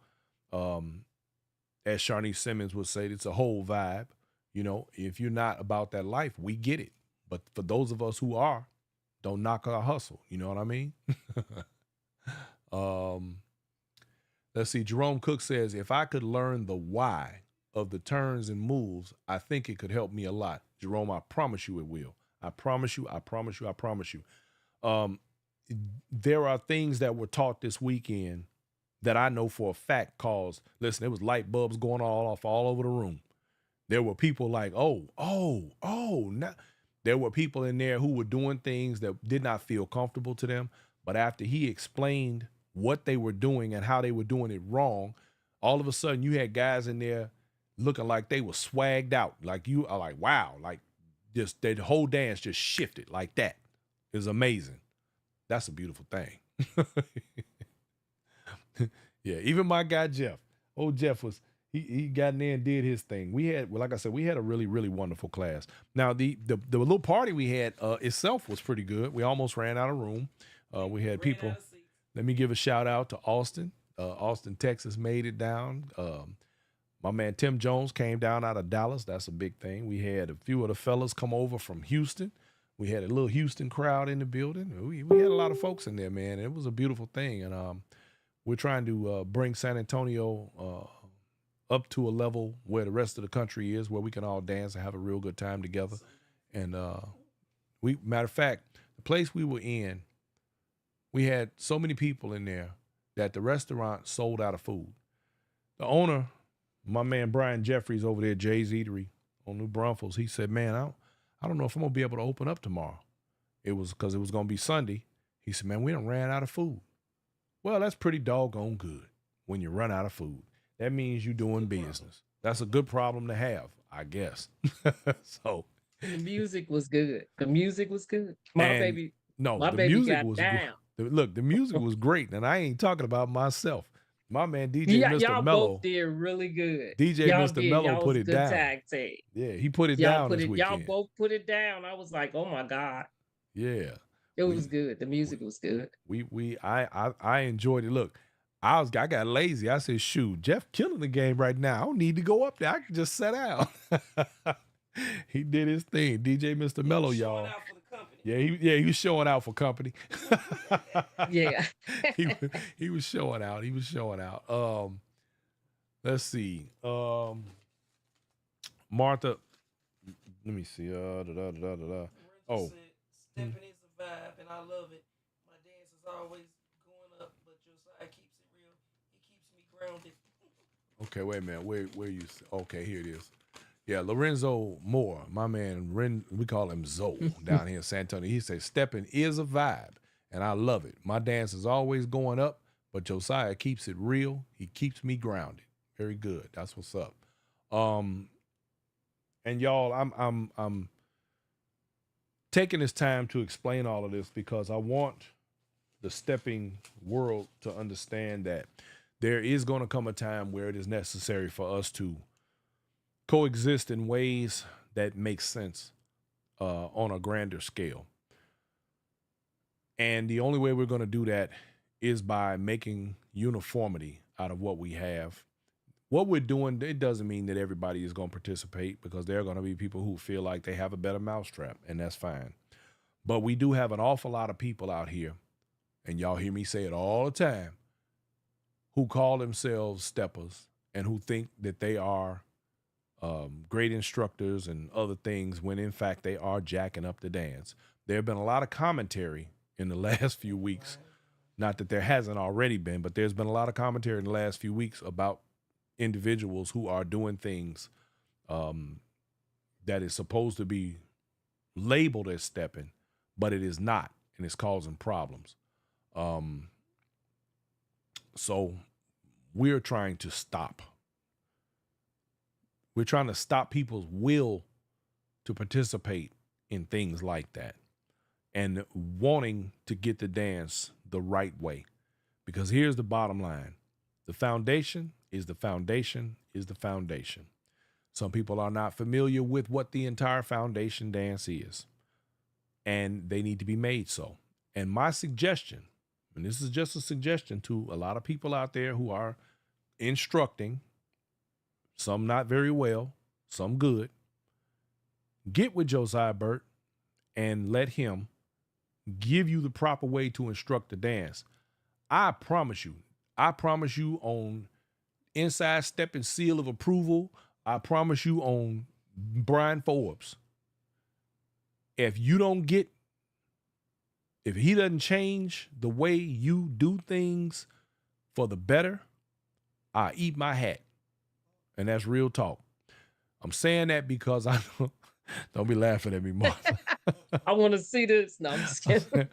S1: As Sharnice Simmons would say, it's a whole vibe. If you're not about that life, we get it. But for those of us who are, don't knock our hustle. You know what I mean? Let's see. Jerome Cook says, if I could learn the why of the turns and moves, I think it could help me a lot. Jerome, I promise you it will. I promise you, I promise you, I promise you. There are things that were taught this weekend that I know for a fact listen, there was light bulbs going off all over the room. There were people like, no. There were people in there who were doing things that did not feel comfortable to them. But after he explained what they were doing and how they were doing it wrong, all of a sudden you had guys in there looking like they were swagged out. Like you are like, wow, like just the whole dance just shifted like that. It's amazing. That's a beautiful thing. Yeah, even my guy Jeff. Old Jeff he got in there and did his thing. We had, like I said, we had a really, really wonderful class. Now the little party we had itself was pretty good. We almost ran out of room. We had people. Let me give a shout out to Austin. Austin, Texas made it down. My man Tim Jones came down out of Dallas. That's a big thing. We had a few of the fellas come over from Houston. We had a little Houston crowd in the building. We had a lot of folks in there, man. It was a beautiful thing. And we're trying to bring San Antonio up to a level where the rest of the country is, where we can all dance and have a real good time together. And matter of fact, the place we were in we had so many people in there that the restaurant sold out of food. The owner, my man Brian Jeffries over there at Jay's Eatery on New Braunfels, he said, man, I don't know if I'm going to be able to open up tomorrow. It was because it was going to be Sunday. He said, man, we done ran out of food. Well, that's pretty doggone good when you run out of food. That means you're doing business. That's a good problem to have, I guess. So
S3: The music was good. The music was good. My
S1: and
S3: baby,
S1: no,
S3: my
S1: the
S3: baby
S1: music
S3: got
S1: was
S3: down.
S1: good. Look, the music was great, and I ain't talking about myself. My man DJ
S3: Yeah,
S1: Mr.
S3: y'all
S1: Mello,
S3: both did really good.
S1: DJ
S3: Y'all
S1: Mr.
S3: did.
S1: Mello
S3: Y'all
S1: put
S3: was a
S1: it
S3: good
S1: down.
S3: tag team.
S1: Yeah, he put it
S3: Y'all
S1: down
S3: put
S1: this
S3: it. Y'all
S1: weekend.
S3: both put it down. I was like, oh my God,
S1: Yeah,
S3: it
S1: we
S3: was good. The music was good.
S1: I enjoyed it. Look, I got lazy. I said, shoot, Jeff killing the game right now. I don't need to go up there. I can just sit out. He did his thing. DJ Mr. Mello, y'all.
S2: Showing out for the company.
S1: Yeah, he was showing out for company.
S3: Yeah.
S1: he was showing out. He was showing out. Let's see. Martha, let me see.
S2: Lorenzo
S1: Oh,
S2: said, stepping is a vibe, and I love it. My dance is always going up, but Josiah keeps it real. He keeps me grounded.
S1: okay. Wait a minute. Where you? Okay, here it is. Yeah, Lorenzo Moore, my man. We call him Zoe down here in San Antonio. He says stepping is a vibe, and I love it. My dance is always going up, but Josiah keeps it real. He keeps me grounded. Very good. That's what's up. And y'all, I'm taking this time to explain all of this because I want the stepping world to understand that there is going to come a time where it is necessary for us to coexist in ways that make sense on a grander scale. And the only way we're going to do that is by making uniformity out of what we have. What we're doing, it doesn't mean that everybody is going to participate because there are going to be people who feel like they have a better mousetrap, and that's fine. But we do have an awful lot of people out here, and y'all hear me say it all the time, who call themselves steppers and who think that they are great instructors and other things when in fact they are jacking up the dance. There have been a lot of commentary in the last few weeks. Not that there hasn't already been, but there's been a lot of commentary in the last few weeks about individuals who are doing things that is supposed to be labeled as stepping, but it is not, and it's causing problems. So we're trying to stop. We're trying to stop people's will to participate in things like that and wanting to get the dance the right way. Because here's the bottom line. The foundation is the foundation is the foundation. Some people are not familiar with what the entire foundation dance is, and they need to be made so. And my suggestion, and this is just a suggestion to a lot of people out there who are instructing, some not very well, some good, get with Josiah Burt and let him give you the proper way to instruct the dance. I promise you on inside step and seal of approval, I promise you on Brian Forbes, if he doesn't change the way you do things for the better, I eat my hat. And that's real talk. I'm saying that because I don't be laughing at me, Martha.
S3: I want to see this. No, I'm just kidding.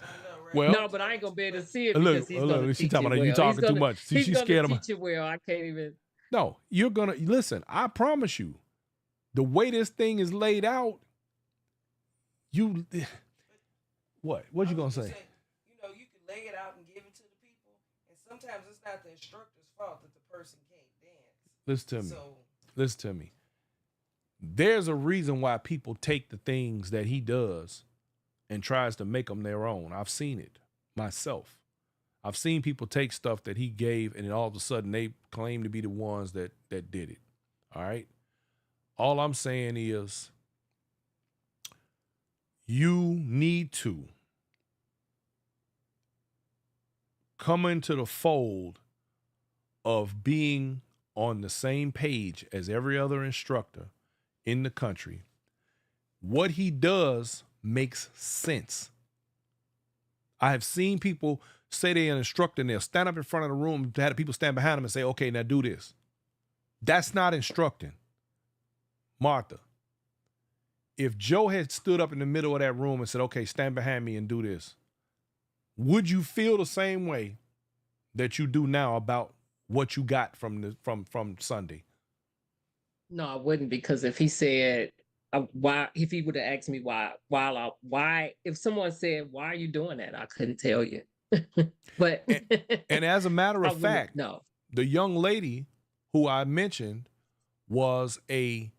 S1: Well,
S3: no, but I ain't gonna be able to see it
S1: look,
S3: because he's gonna
S1: she
S3: teach
S1: talking
S3: it
S1: about
S3: well.
S1: you talking
S3: He's gonna,
S1: too much.
S3: he's
S1: She's
S3: gonna
S1: scared of
S3: teach it well. I can't even.
S1: No, you're gonna listen. I promise you, the way this thing is laid out, you what? What you gonna say?
S2: You know, you can lay it out and give it to the people, and sometimes it's not the instructor's fault that the person can't dance.
S1: Listen to me. There's a reason why people take the things that he does and tries to make them their own. I've seen it myself. I've seen people take stuff that he gave and then all of a sudden they claim to be the ones that did it. All right. All I'm saying is you need to come into the fold of being on the same page as every other instructor in the country. What he does makes sense. I have seen people say they're an instructor and they'll stand up in front of the room to have the people stand behind them and say, okay, now do this. That's not instructing. Martha, if Joe had stood up in the middle of that room and said, okay, stand behind me and do this, would you feel the same way that you do now about what you got from Sunday?
S3: No, I wouldn't, because if he said why, if he would have asked me why, if someone said, why are you doing that? I couldn't tell you. But
S1: And as a matter
S3: I
S1: of
S3: wouldn't
S1: fact,
S3: no.
S1: the young lady who I mentioned was an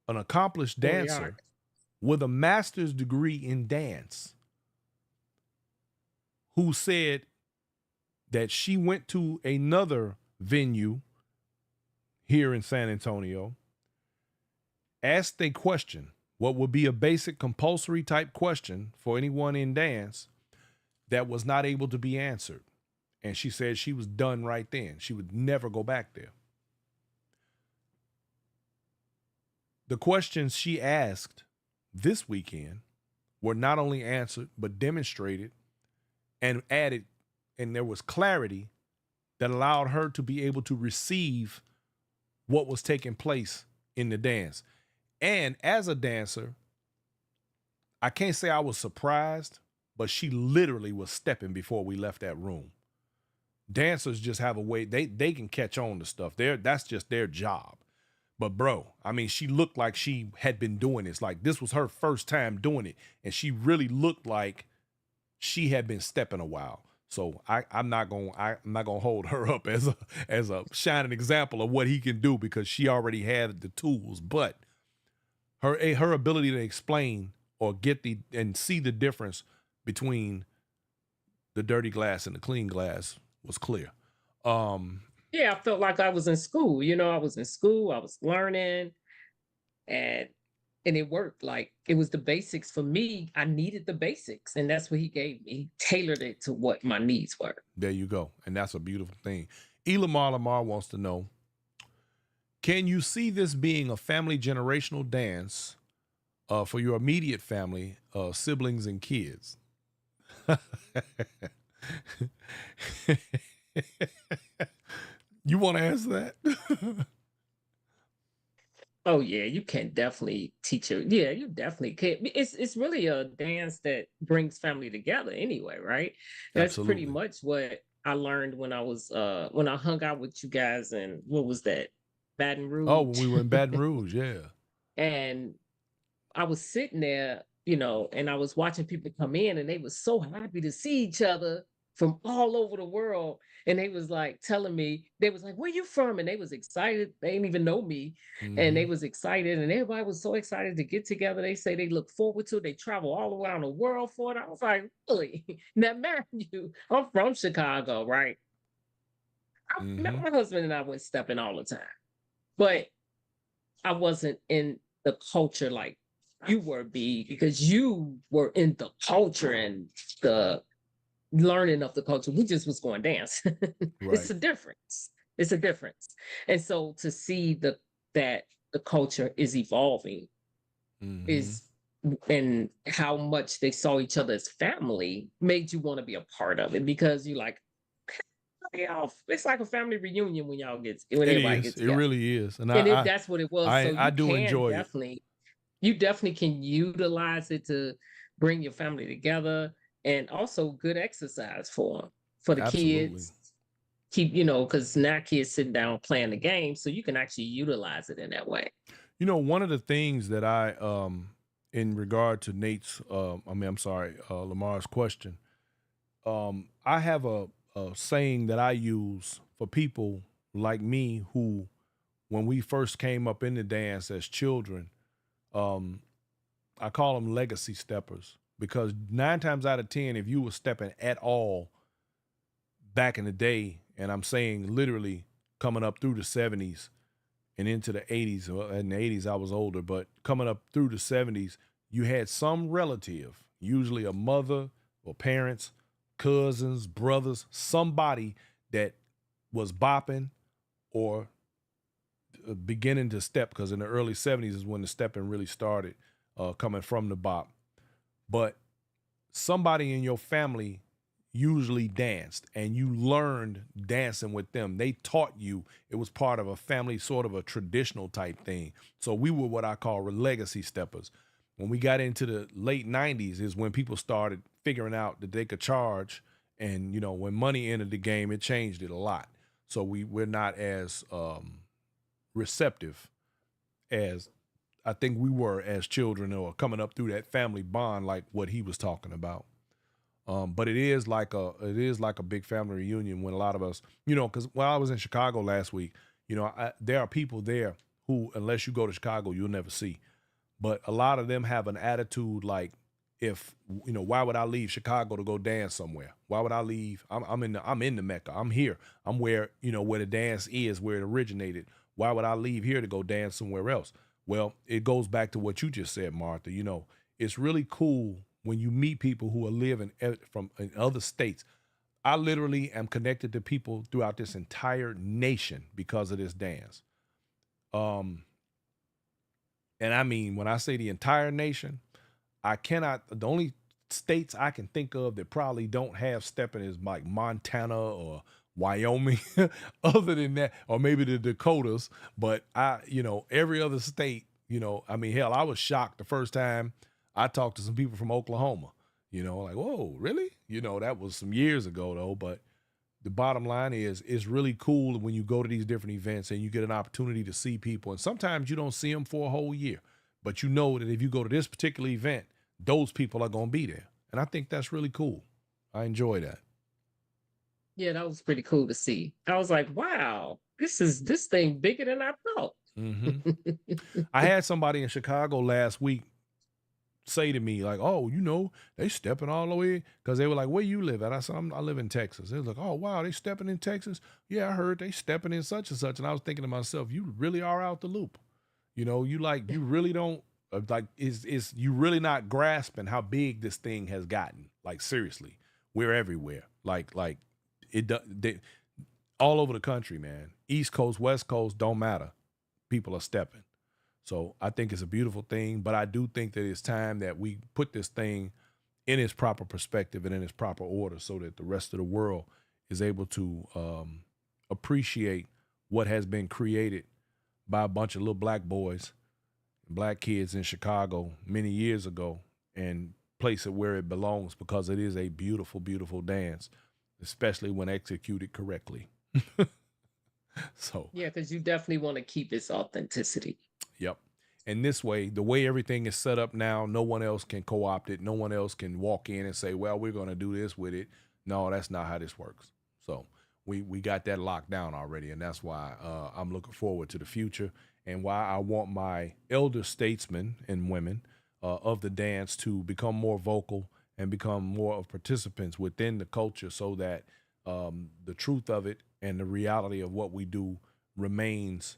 S1: accomplished dancer with a master's degree in dance, who said that she went to another venue here in San Antonio, asked a question, what would be a basic compulsory type question for anyone in dance, that was not able to be answered. And she said she was done right then. She would never go back there. The questions she asked this weekend were not only answered, but demonstrated and added, and there was clarity that allowed her to be able to receive what was taking place in the dance. And as a dancer, I can't say I was surprised, but she literally was stepping before we left that room. Dancers just have a way, they can catch on to stuff. That's just their job. But bro, I mean, she looked like she had been doing this. Like this was her first time doing it. And she really looked like she had been stepping a while. So I'm not gonna hold her up as a shining example of what he can do, because she already had the tools. But her ability to explain or get and see the difference between the dirty glass and the clean glass was clear.
S3: Yeah, I felt like I was in school. I was in school, I was learning, and it worked. Like it was the basics for me. I needed the basics, and that's what he gave me. He tailored it to what my needs were.
S1: There you go. And that's a beautiful thing. Elamar Lamar wants to know, can you see this being a family generational dance for your immediate family, siblings and kids? You want to answer that?
S3: Oh yeah, you can definitely teach it. Yeah, you definitely can. It's really a dance that brings family together anyway, right? That's pretty
S1: Absolutely.
S3: much what I learned when I hung out with you guys, and what was that? Baton
S1: Oh, when
S3: Rouge.
S1: we were in Baton Rouge, yeah.
S3: And I was sitting there, and I was watching people come in, and they were so happy to see each other from all over the world. And they was like telling me, they was like, "Where you from?" And they was excited. They didn't even know me. And they was excited, and everybody was so excited to get together. They say they look forward to it. They travel all around the world for it. I was like, really? Now, mind you, I'm from Chicago, right? My husband and I went stepping all the time, but I wasn't in the culture like you were, B, because you were in the culture and the learning of the culture. We just was going dance. It's
S1: Right.
S3: a difference. It's a difference. And so to see that the culture is evolving is, and how much they saw each other as family made you want to be a part of it, because you like, y'all, it's like a family reunion when
S1: It
S3: everybody
S1: is.
S3: gets
S1: It
S3: together.
S1: really is. And
S3: And that's what it was. So
S1: I do enjoy it.
S3: you definitely can utilize it to bring your family together, and also good exercise for the
S1: Absolutely.
S3: kids. Keep, because now kids sitting down playing the game, so you can actually utilize it in that way.
S1: One of the things that I in regard to Nate's Lamar's question, I have a saying that I use for people like me who, when we first came up in the dance as children, I call them legacy steppers, because 9 times out of 10, if you were stepping at all back in the day, and I'm saying literally coming up through the 70s and into the 80s, well, in the 80s I was older, but coming up through the 70s, you had some relative, usually a mother or parents, cousins, brothers, somebody that was bopping or beginning to step, because in the early 70s is when the stepping really started, coming from the bop. But somebody in your family usually danced and you learned dancing with them. They taught you. It was part of a family, sort of a traditional type thing. So we were what I call legacy steppers. When we got into the late 90s is when people started figuring out that they could charge. And, you know, when money entered the game, it changed it a lot. So we're not as receptive as I think we were as children or coming up through that family bond, like what he was talking about. But it is like a big family reunion when a lot of us, you know, because when I was in Chicago last week, you know, there are people there who, unless you go to Chicago, you'll never see. But a lot of them have an attitude like, if you know, why would I leave Chicago to go dance somewhere? Why would I leave? I'm in the Mecca. I'm here. I'm where, you know, where the dance is, where it originated. Why would I leave here to go dance somewhere else? Well, it goes back to what you just said, Martha. You know, it's really cool when you meet people who are living from in other states. I literally am connected to people throughout this entire nation because of this dance. Um, and I mean, when I say the entire nation, I cannot, the only states I can think of that probably don't have stepping is like Montana or Wyoming, other than that, or maybe the Dakotas. But you know, every other state, you know, I mean, hell, I was shocked the first time I talked to some people from Oklahoma, you know, like, whoa, really? You know, that was some years ago though. But the bottom line is, it's really cool when you go to these different events and you get an opportunity to see people. And sometimes you don't see them for a whole year, but you know that if you go to this particular event, those people are going to be there. And I think that's really cool. I enjoy that.
S3: Yeah, that was pretty cool to see. I was like, wow, this thing bigger than I thought.
S1: Hmm. I had somebody in Chicago last week say to me, like, oh, you know, they stepping all the way, because they were like, where you live at? I said, I live in Texas. They was like, oh, wow, they stepping in Texas? Yeah, I heard they stepping in such and such. And I was thinking to myself, you really are out the loop. You know, you really don't, like, is you really not grasping how big this thing has gotten. Like, seriously, we're everywhere. Like they, all over the country, man. East Coast, West Coast, don't matter. People are stepping. So I think it's a beautiful thing, but I do think that it's time that we put this thing in its proper perspective and in its proper order so that the rest of the world is able to appreciate what has been created by a bunch of little black boys and black kids in Chicago many years ago, and place it where it belongs, because it is a beautiful, beautiful dance, especially when executed correctly. So,
S3: Yeah, because you definitely want to keep its authenticity.
S1: yep. And this way, the way everything is set up now, no one else can co-opt it. No one else can walk in and say, well, we're going to do this with it. No, that's not how this works. So we got that locked down already. And that's why I'm looking forward to the future, and why I want my elder statesmen and women of the dance to become more vocal and become more of participants within the culture, so that the truth of it and the reality of what we do remains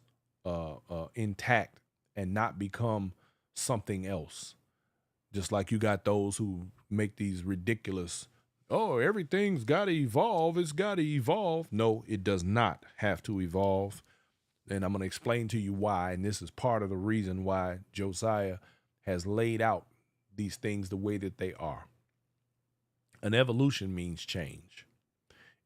S1: intact and not become something else. Just like you got those who make these ridiculous, oh, everything's got to evolve. It's got to evolve. No, it does not have to evolve. And I'm going to explain to you why. And this is part of the reason why Josiah has laid out these things the way that they are. An evolution means change.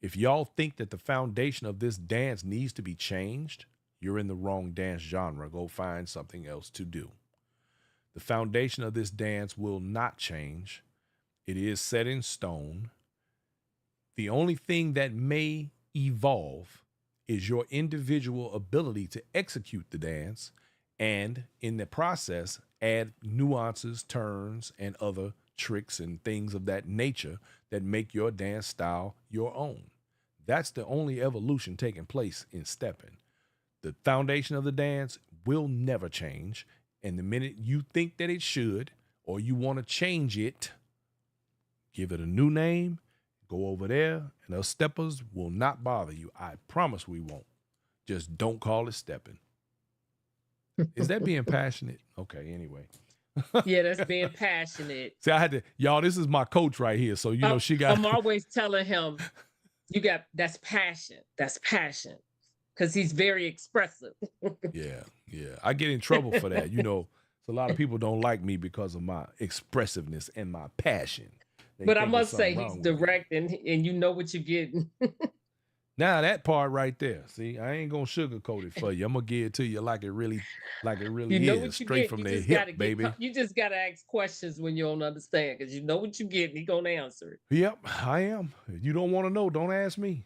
S1: If y'all think that the foundation of this dance needs to be changed, you're in the wrong dance genre. Go find something else to do. The foundation of this dance will not change. It is set in stone. The only thing that may evolve is your individual ability to execute the dance, and in the process, add nuances, turns, and other tricks and things of that nature that make your dance style your own. That's the only evolution taking place in stepping. The foundation of the dance will never change. And the minute you think that it should, or you want to change it, give it a new name, go over there, and us steppers will not bother you. I promise we won't. Just don't call it stepping. Is that being passionate? Okay, anyway.
S3: Yeah, that's being passionate.
S1: See, I had to, y'all, this is my coach right here. So, you know, she got.
S3: I'm always telling him, that's passion. That's passion. Because he's very expressive.
S1: Yeah. I get in trouble for that. You know, so a lot of people don't like me because of my expressiveness and my passion. they
S3: But I
S1: think there's
S3: must say
S1: something
S3: he's
S1: wrong with me.
S3: direct and you know what you're getting.
S1: Now that part right there, see, I ain't gonna sugarcoat it for you. I'm gonna give it to you like it
S3: You
S1: really
S3: know
S1: is,
S3: what you
S1: straight
S3: get.
S1: from
S3: You
S1: the
S3: just
S1: hip,
S3: gotta
S1: baby.
S3: you just gotta ask questions when you don't understand because you know what you get and he gonna answer it.
S1: Yep, I am. If you don't want to know, don't ask me,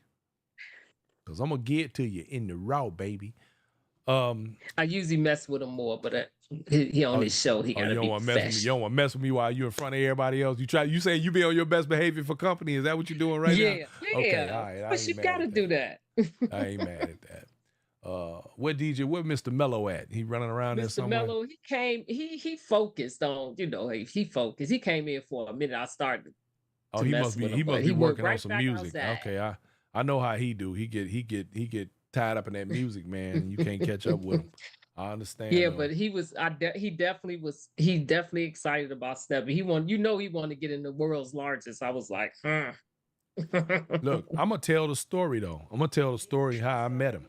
S1: cause I'm gonna get it to you in the raw, baby. Um,
S3: I usually mess with him more, but he on
S1: oh,
S3: his show, he
S1: you
S3: gotta
S1: don't
S3: be
S1: want to mess with me. You
S3: professional.
S1: don't want to mess with me while you're in front of everybody else. You say you be on your best behavior for company. Is that what you're doing right now?
S3: Yeah,
S1: Okay,
S3: yeah.
S1: all
S3: Of
S1: right. I
S3: course,
S1: ain't
S3: you
S1: mad
S3: gotta
S1: at
S3: do
S1: that.
S3: that.
S1: I ain't mad at that. Where Mr. Mello at? He running around there
S3: Mr.
S1: somewhere?
S3: Mello, he came, he focused on, he focused. He came in for a minute. I started
S1: Oh,
S3: to mess with
S1: he
S3: him, but
S1: must be
S3: he went
S1: working on
S3: right
S1: some
S3: back
S1: music.
S3: outside.
S1: Okay, I know how he do. He get tied up in that music, man, and you can't catch up with him. I understand
S3: Yeah,
S1: though.
S3: but he definitely excited about stepping. He wanted to get in the world's largest. I was like, huh.
S1: Look, I'm gonna tell the story though. I'm gonna tell the story how I met him.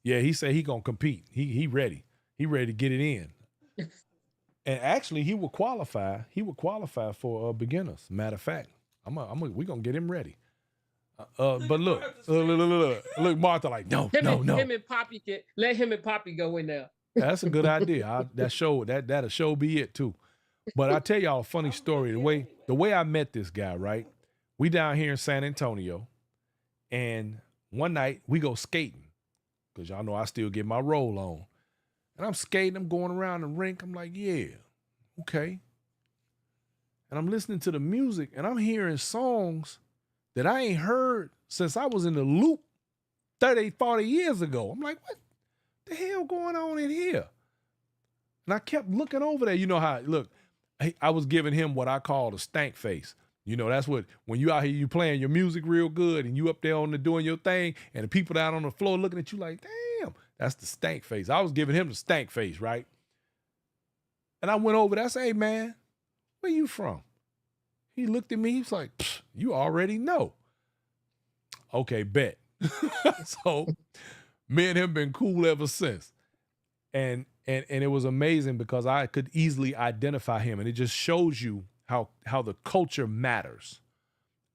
S1: Yeah, he said he gonna compete. He ready. He ready to get it in. And actually, he would qualify. He would qualify for beginners. Matter of fact, we gonna get him ready. But look, look, Martha, like, no, no.
S3: Him and Poppy let him and Poppy go in there.
S1: That's a good idea. That'll show be it too. But I tell y'all a funny story. The way I met this guy, right? We down here in San Antonio, and one night we go skating because y'all know I still get my roll on, and I'm skating. I'm going around the rink. I'm like, yeah, okay. And I'm listening to the music, and I'm hearing songs that I ain't heard since I was in the loop 30, 40 years ago. I'm like, what the hell going on in here? And I kept looking over there. You know how, look, I was giving him what I call the stank face. You know, that's what, when you out here, you playing your music real good and you up there on the doing your thing and the people down on the floor looking at you like, damn, that's the stank face. I was giving him the stank face, right? And I went over there. I said, hey, man, where you from? He looked at me. He was like, you already know. Okay, bet. So me and him been cool ever since. And it was amazing because I could easily identify him. And it just shows you how the culture matters.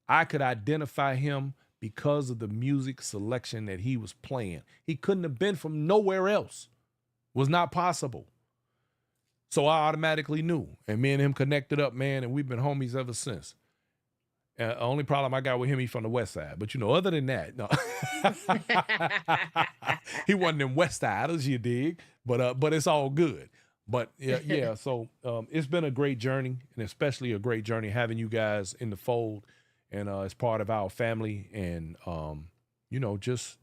S1: I could identify him because of the music selection that he was playing. He couldn't have been from nowhere else. Was not possible. So I automatically knew. And me and him connected up, man, and we've been homies ever since. Only problem I got with him, he from the West Side. But, you know, other than that, no. He wasn't in West Siders, you dig. But it's all good. But, yeah. So it's been a great journey, and especially a great journey having you guys in the fold and as part of our family. And, you know, just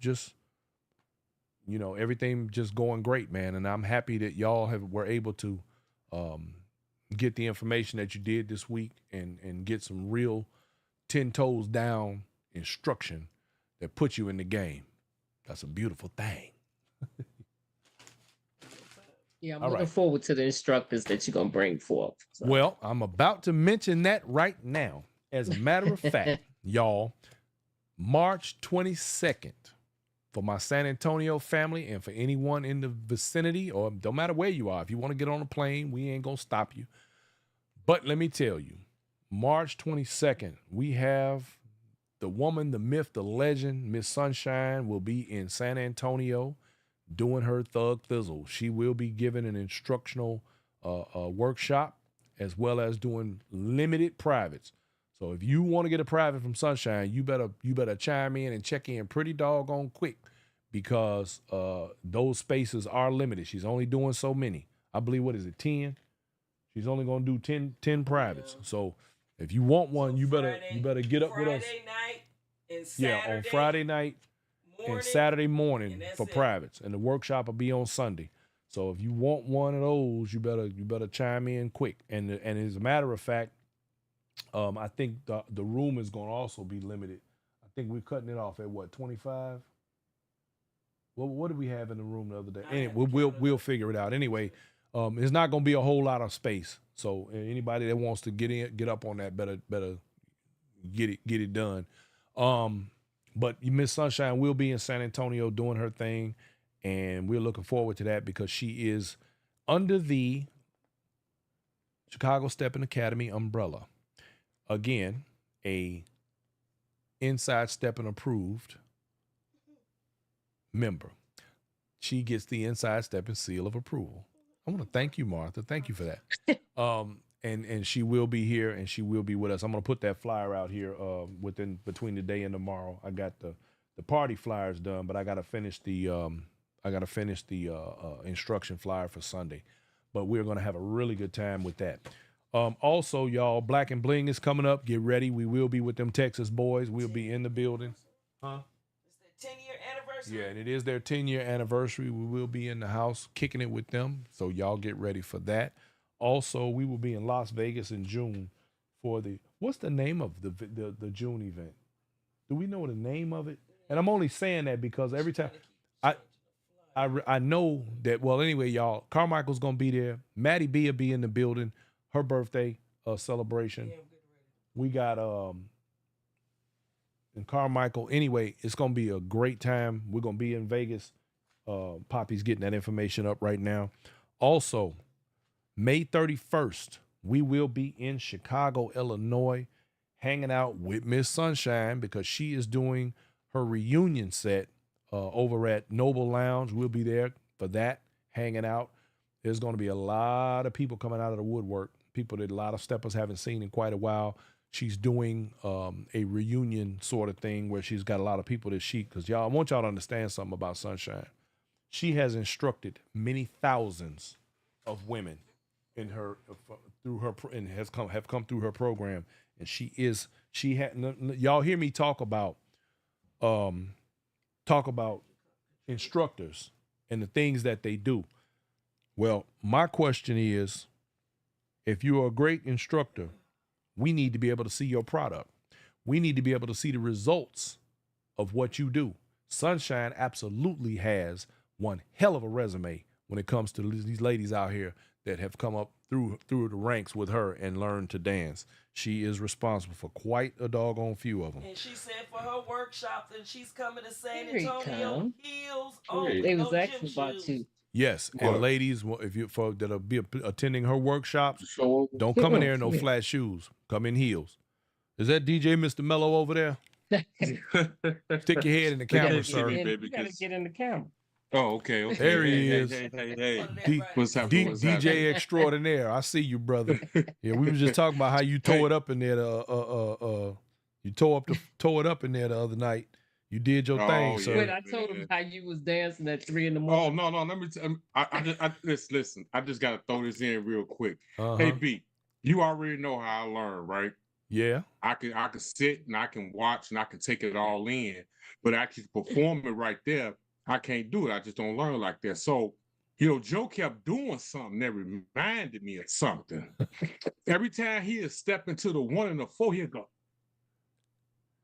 S1: you know, everything just going great, man. And I'm happy that y'all were able to get the information that you did this week and get some real 10 toes down instruction that puts you in the game. That's a beautiful thing.
S3: Yeah, I'm
S1: All
S3: looking
S1: right.
S3: forward to the instructors that you're gonna bring forth. So.
S1: Well, I'm about to mention that right now. As a matter of fact, y'all, March 22nd, for my San Antonio family and for anyone in the vicinity, or don't matter where you are, if you want to get on a plane, we ain't gonna stop you. But let me tell you, March 22nd, we have the woman, the myth, the legend, Miss Sunshine will be in San Antonio doing her Thug Thizzle. She will be giving an instructional workshop as well as doing limited privates. So if you want to get a private from Sunshine, you better chime in and check in pretty doggone quick because those spaces are limited. She's only doing so many. I believe, what is it, 10? She's only going to do 10 privates. Yeah. So if you want one, you better get up with us.
S2: Friday night and Saturday.
S1: Yeah, on Friday night and Saturday morning for privates, and the workshop will be on Sunday. So if you want one of those, you better chime in quick. And as a matter of fact, I think the room is going to also be limited. I think we're cutting it off at what, 25? What did we have in the room the other day? Anyway, we'll figure it out. Anyway, it's not going to be a whole lot of space. So anybody that wants to get up on that better get it done. But Miss Sunshine will be in San Antonio doing her thing, and we're looking forward to that because she is under the Chicago Stepping Academy umbrella. Again, a Inside Stepping approved member. She gets the Inside Stepping seal of approval. I want to thank you, Martha. Thank you for that. And she will be here and she will be with us. I'm gonna put that flyer out here between today and tomorrow. I got the party flyers done, but I gotta finish the instruction flyer for Sunday. But we're gonna have a really good time with that. Also, y'all, Black and Bling is coming up. Get ready. We will be with them Texas boys. We'll be in the building. Huh?
S2: It's their 10-year anniversary.
S1: Yeah, and it is their 10-year anniversary. We will be in the house kicking it with them. So y'all get ready for that. Also, we will be in Las Vegas in June for what's the name of the June event? Do we know the name of it? And I'm only saying that because every time I know that. Well, anyway, y'all, Carmichael's gonna be there. Maddie B will be in the building. Her birthday celebration.
S2: Yeah, I'm getting ready.
S1: We got and Carmichael. Anyway, it's gonna be a great time. We're gonna be in Vegas. Poppy's getting that information up right now. Also, May 31st, we will be in Chicago, Illinois, hanging out with Miss Sunshine because she is doing her reunion set over at Noble Lounge. We'll be there for that, hanging out. There's going to be a lot of people coming out of the woodwork, people that a lot of steppers haven't seen in quite a while. She's doing a reunion sort of thing where she's got a lot of people that because y'all, I want y'all to understand something about Sunshine. She has instructed many thousands of women in her through her and have come through her program, and y'all hear me talk about instructors and the things that they do. Well, my question is, if you're a great instructor, we need to be able to see your product. We need to be able to see the results of what you do. Sunshine absolutely has one hell of a resume when it comes to these ladies out here that have come up through the ranks with her and learned to dance. She is responsible for quite a doggone few of them.
S2: And she said for her workshop that she's coming to San
S3: Here you
S2: Antonio
S3: come.
S2: heels.
S3: They
S2: No
S3: was
S2: gym
S3: asking about
S2: shoes.
S3: you.
S1: Yes, and
S4: What?
S1: ladies, if you folk that'll be attending her workshops,
S4: So
S1: don't come in there in no flat shoes. Come in heels. Is that DJ Mr. Mello over there? Stick your head in the
S4: They
S1: camera,
S4: can't see
S1: sir.
S4: me, baby,
S3: You gotta
S4: 'cause-
S3: get in the camera.
S4: Oh, okay.
S1: There he
S4: Hey,
S1: is.
S4: Hey.
S1: D-
S4: What's happening? What's happening?
S1: DJ extraordinaire. I see you, brother. Yeah, we was just talking about how you tore it up in there. You tore it up in there the other night. You did your thing,
S4: Oh,
S1: sir.
S4: yeah.
S3: Wait, I told him how you was dancing at 3 in the
S4: Oh
S3: morning.
S4: no. Let me. Listen. I just gotta throw this in real quick.
S1: Uh-huh.
S4: Hey B, you already know how I learn, right?
S1: Yeah.
S4: I can sit and I can watch and I can take it all in, but actually perform it right there, I can't do it. I just don't learn like that. So, Joe kept doing something that reminded me of something. Every time he would step into the 1 and the 4, he'd go.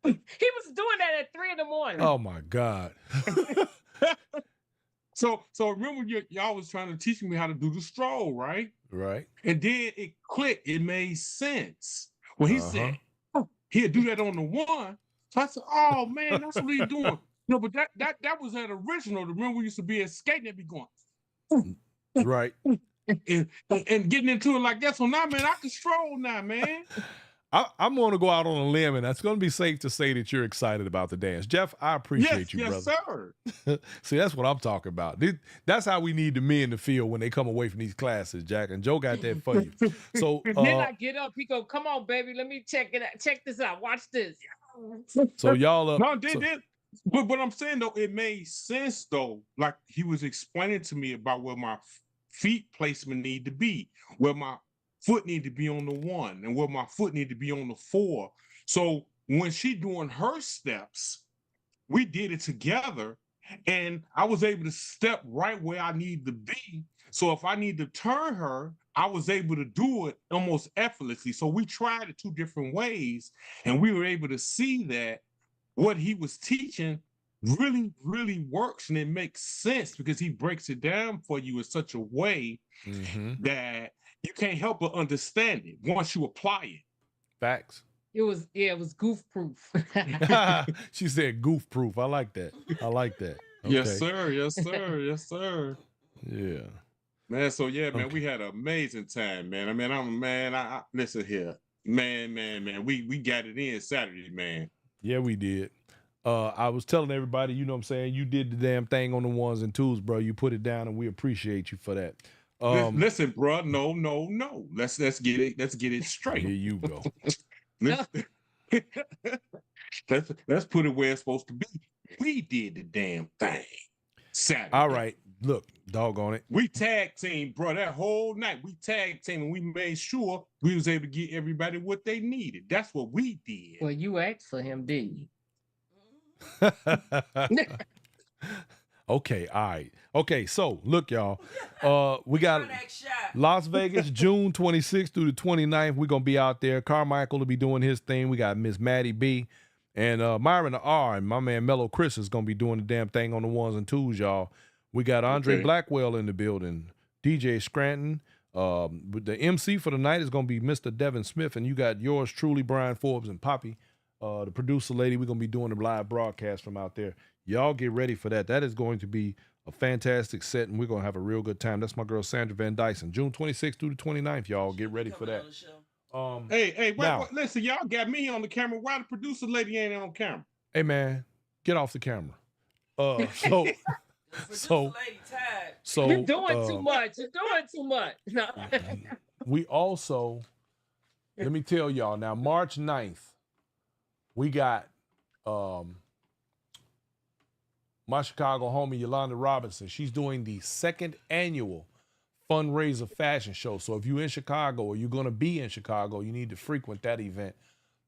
S3: He was doing that at 3 in the morning.
S1: Oh my God.
S4: So remember y'all was trying to teach me how to do the stroll, right?
S1: Right.
S4: And then it clicked. It made sense. When he said, he'd do that on the 1. So I said, oh man, that's what he's doing. But that was that original. Remember we used to be at skating and be going.
S1: Right.
S4: And getting into it like that. So now, man, I can stroll now, man.
S1: I'm going to go out on a limb, and it's going to be safe to say that you're excited about the dance. Jeff, I appreciate you, brother.
S4: Yes, sir.
S1: See, that's what I'm talking about. That's how we need the men to feel when they come away from these classes, Jack. And Joe got that for you. So
S3: Then I get up. He go, come on, baby. Let me check it out. Check this out. Watch this.
S1: So y'all up.
S4: No, but I'm saying though, it made sense though. Like he was explaining to me about where my feet placement need to be, where my foot need to be on the 1, and where my foot need to be on the 4. So when she doing her steps, we did it together, and I was able to step right where I need to be. So if I need to turn her, I was able to do it almost effortlessly. So we tried it 2 different ways, and we were able to see that what he was teaching really, really works, and it makes sense because he breaks it down for you in such a way that you can't help but understand it once you apply it.
S1: Facts.
S3: It was goof proof.
S1: She said goof proof. I like that. Okay.
S4: Yes, sir. Yes, sir. Yes, sir.
S1: Yeah.
S4: Man, so yeah, man, we had an amazing time, man. I mean, I listen here. Man. We got it in Saturday, man.
S1: Yeah, we did. I was telling everybody, you know what I'm saying, you did the damn thing on the ones and twos, bro. You put it down, and we appreciate you for that.
S4: Listen, bro. No. Let's get it. Let's get it straight.
S1: Here you go.
S4: let's, let's put it where it's supposed to be. We did the damn thing Saturday.
S1: All right. Look, doggone it.
S4: We tag team, bro. That whole night we tag team, and we made sure we was able to get everybody what they needed. That's what we did.
S3: Well, you asked for him, didn't you?
S1: Okay, all right. Okay, so look, y'all. We got
S2: Next shot.
S1: Las Vegas, June 26th through the 29th. We're gonna be out there. Carmichael will be doing his thing. We got Miss Maddie B and Myron R. And my man Mellow Chris is gonna be doing the damn thing on the ones and twos, y'all. We got Andre Blackwell in the building, DJ Scranton. The MC for the night is gonna be Mr. Devin Smith, and you got yours truly, Brian Forbes and Poppy, the producer lady. We're gonna be doing the live broadcast from out there. Y'all get ready for that. That is going to be a fantastic set, and we're going to have a real good time. That's my girl, Sandra Van Dyson. June 26th through the 29th, y'all. Get ready for that.
S4: Hey, wait, listen, y'all got me on the camera. Why the producer lady ain't on camera?
S1: Hey, man, get off the camera. So
S3: you're doing too much. You're doing too much. No.
S1: We also, let me tell y'all now, March 9th, we got my Chicago homie, Yolanda Robinson. She's doing the second annual fundraiser fashion show. So if you're in Chicago or you're going to be in Chicago, you need to frequent that event.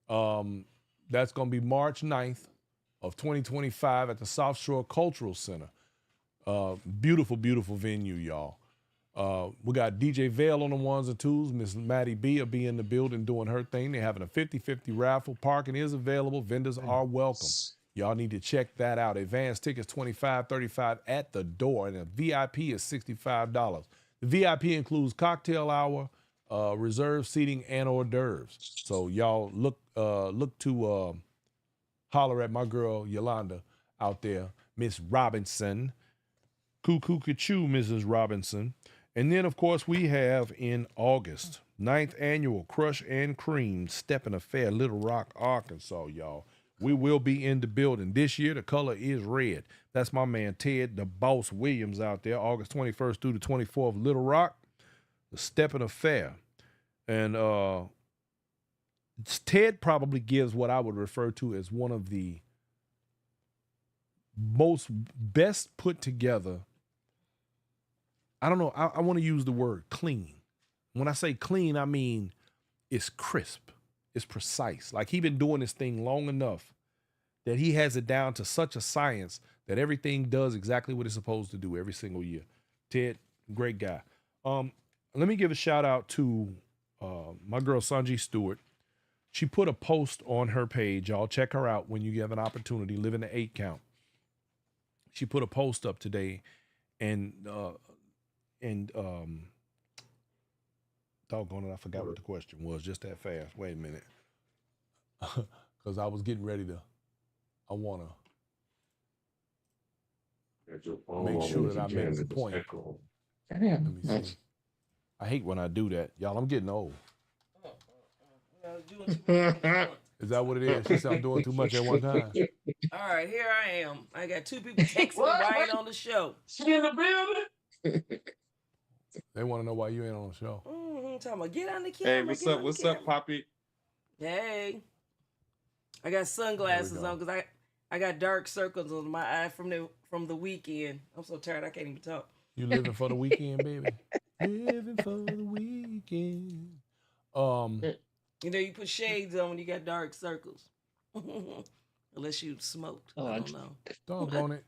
S1: That's going to be March 9th of 2025 at the South Shore Cultural Center. Beautiful, beautiful venue, y'all. We got DJ Vale on the ones and twos. Miss Maddie B will be in the building doing her thing. They're having a 50-50 raffle. Parking is available. Vendors are welcome. Y'all need to check that out. Advance tickets $25, $35 at the door, and the VIP is $65. The VIP includes cocktail hour, reserved seating, and hors d'oeuvres. So y'all look to holler at my girl Yolanda out there, Miss Robinson. Cuckoo Cachoo, Mrs. Robinson. And then, of course, we have in August, 9th annual Crush and Cream Stepping Affair, Little Rock, Arkansas, y'all. We will be in the building. This year, the color is red. That's my man, Ted, the Boss Williams out there, August 21st through the 24th, Little Rock, the Stepping Affair. And Ted probably gives what I would refer to as one of the most best put together. I don't know. I want to use the word clean. When I say clean, I mean it's crisp. It's precise. Like, he been doing this thing long enough that he has it down to such a science that everything does exactly what it's supposed to do every single year. Ted, great guy. Let me give a shout out to my girl, Sanji Stewart. She put a post on her page. Y'all check her out when you have an opportunity. Live in the 8 count. She put a post up today, and doggone it, I forgot what the question was just that fast. Wait a minute. Because I was getting ready to, I want to make sure that I make the point. Let me see. I hate when I do that. Y'all, I'm getting old. Is that what it is? She said I'm doing too much at one time.
S2: All right, here I am. I got two people texting right on the show.
S4: She in the building?
S1: They want to know why you ain't on the show.
S2: Talking about get on the camera.
S4: Hey, what's up? What's up, Poppy?
S2: Hey, I got sunglasses on because I got dark circles on my eye from the weekend. I'm so tired I can't even talk.
S1: You living for the weekend, baby? Living for the weekend.
S2: You know, you put shades on when you got dark circles. Unless you smoked. I don't know.
S1: Doggone it.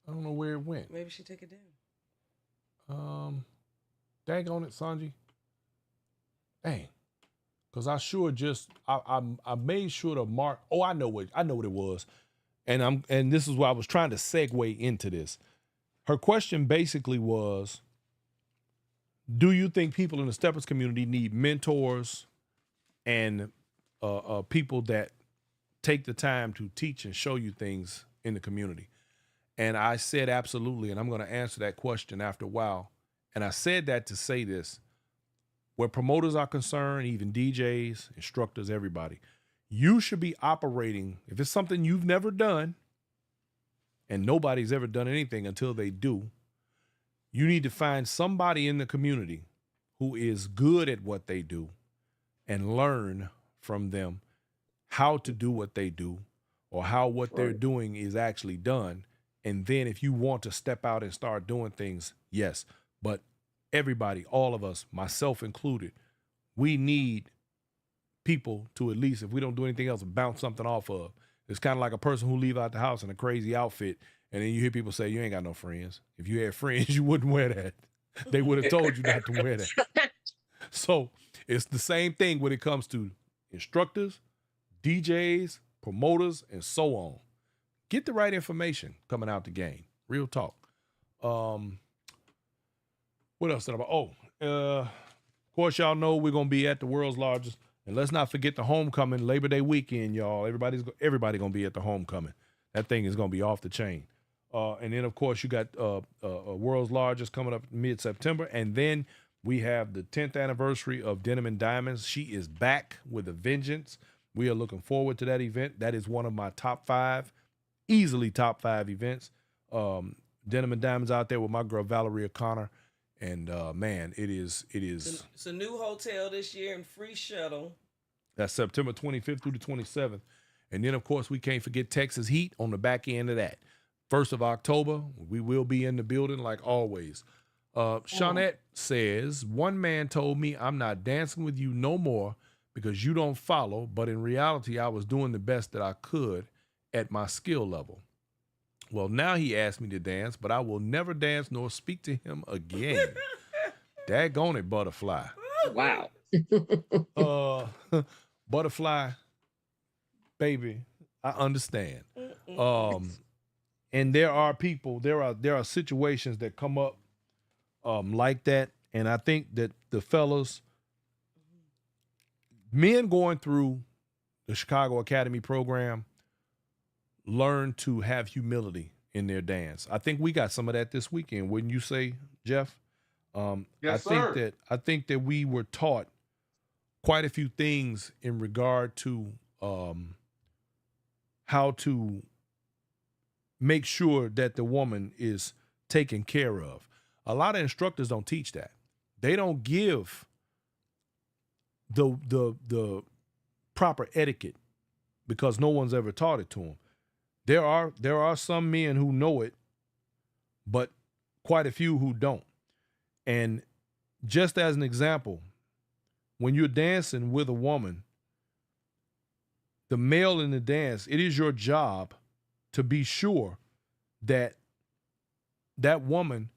S1: I don't know where it went.
S2: Maybe she took it down.
S1: Dang on it, Sanji. Dang. Because I sure just I made sure to mark. Oh, I know what it was. And this is why I was trying to segue into this. Her question basically was, do you think people in the Steppers community need mentors and people that take the time to teach and show you things in the community? And I said absolutely, and I'm going to answer that question after a while. And I said that to say this. where promoters are concerned, even DJs, instructors, everybody, you should be operating, if it's something you've never done, and nobody's ever done anything until they do, you need to find somebody in the community who is good at what they do and learn from them how to do what they do or how what they're doing is actually done. And then if you want to step out and start doing things, yes. But everybody, all of us, myself included, we need people to, at least if we don't do anything else, bounce something off of. It's kind of like a person who leave out the house in a crazy outfit, and then you hear people say, you ain't got no friends. If you had friends, you wouldn't wear that. They would have told you not to wear that. So it's the same thing when it comes to instructors, DJs, promoters, and so on. Get the right information coming out the game. Real talk. What else? Of course, y'all know we're going to be at the world's largest. And let's not forget the homecoming, Labor Day weekend, y'all. Everybody going to be at the homecoming. That thing is going to be off the chain. And then, of course, you got world's largest coming up mid-September. And then we have the 10th anniversary of Denim and Diamonds. She is back with a vengeance. We are looking forward to that event. That is one of my top 5, easily top 5 events. Denim and Diamonds out there with my girl Valerie O'Connor. And man, it is.
S2: It's a new hotel this year and free shuttle.
S1: That's September 25th through the 27th. And then, of course, we can't forget Texas Heat on the back end of that. 1st of October, we will be in the building like always. Shawnette says, one man told me I'm not dancing with you no more because you don't follow, but in reality, I was doing the best that I could at my skill level. Well, now he asked me to dance, but I will never dance nor speak to him again. Daggone it, Butterfly.
S3: Wow.
S1: Butterfly, baby, I understand. And there are people, there are situations that come up like that. And I think that the fellas, men going through the Chicago Academy program, learn to have humility in their dance. I think we got some of that this weekend, wouldn't you say, Jeff?
S4: Yes,
S1: I think that we were taught quite a few things in regard to how to make sure that the woman is taken care of. A lot of instructors don't teach that. They don't give the proper etiquette because no one's ever taught it to them. There are some men who know it, but quite a few who don't. And just as an example, when you're dancing with a woman, the male in the dance, it is your job to be sure that that woman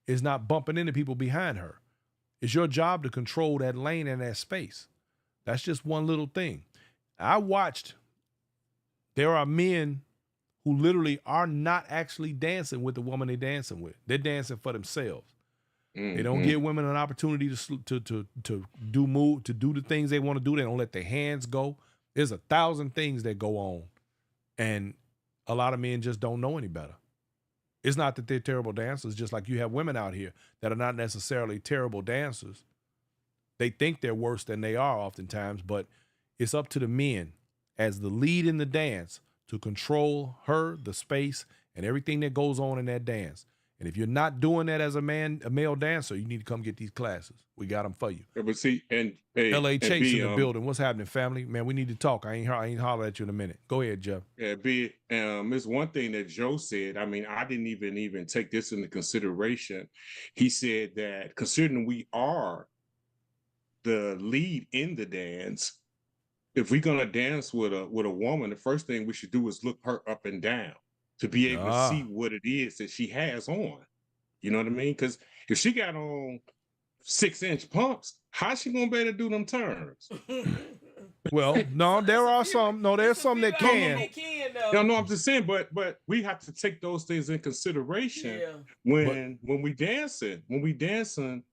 S1: is not bumping into people behind her. It's your job to control that lane and that space. That's just one little thing. I watched, there are men who literally are not actually dancing with the woman they're dancing with. They're dancing for themselves. Mm-hmm. They don't give women an opportunity to do the things they want to do. They don't let their hands go. There's 1,000 things that go on, and a lot of men just don't know any better. It's not that they're terrible dancers, just like you have women out here that are not necessarily terrible dancers. They think they're worse than they are oftentimes, but it's up to the men as the lead in the dance to control her, the space, and everything that goes on in that dance. And if you're not doing that as a male dancer, you need to come get these classes. We got them for you.
S4: Yeah, but see,
S1: L.A. Chase in the building. What's happening, family? Man, we need to talk. I ain't holler at you in a minute. Go ahead, Jeff.
S4: Yeah, it's one thing that Joe said. I mean, I didn't even take this into consideration. He said that considering we are the lead in the dance, if we're gonna dance with a woman, the first thing we should do is look her up and down to be able to see what it is that she has on. You know what I mean? Because if she got on 6-inch pumps, how's she gonna be able to do them turns?
S1: Well, no, there are some. No, there's some that can.
S4: No, I'm just saying, but we have to take those things in consideration when we dancing. When we dancing,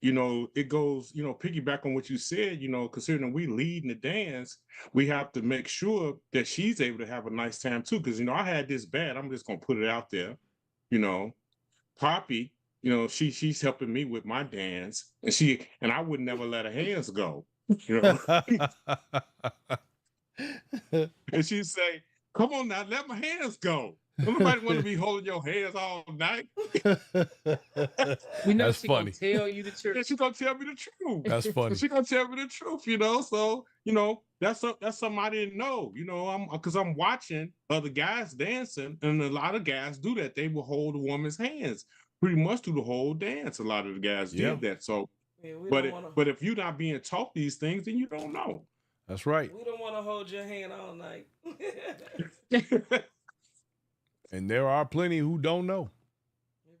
S4: you know, it goes, you know, piggyback on what you said, you know, considering we lead in the dance, we have to make sure that she's able to have a nice time too. Because, you know, I had this bad, I'm just going to put it out there, you know, Poppy she's helping me with my dance, and I would never let her hands go. You know, and she'd say, "Come on now, let my hands go. Nobody want to be holding your hands all night."
S3: We know
S1: That's
S3: she
S1: funny.
S3: gonna tell you the truth.
S4: Yeah, she's gonna tell me the truth.
S1: That's funny.
S4: She's gonna tell me the truth, So that's something I didn't know. Because I'm watching other guys dancing, and a lot of guys do that. They will hold a woman's hands pretty much through the whole dance. A lot of the guys did that. So,
S2: Yeah,
S4: but if you're not being taught these things, then you don't know.
S1: That's right.
S2: we don't want to hold your hand all night.
S1: And there are plenty who don't know.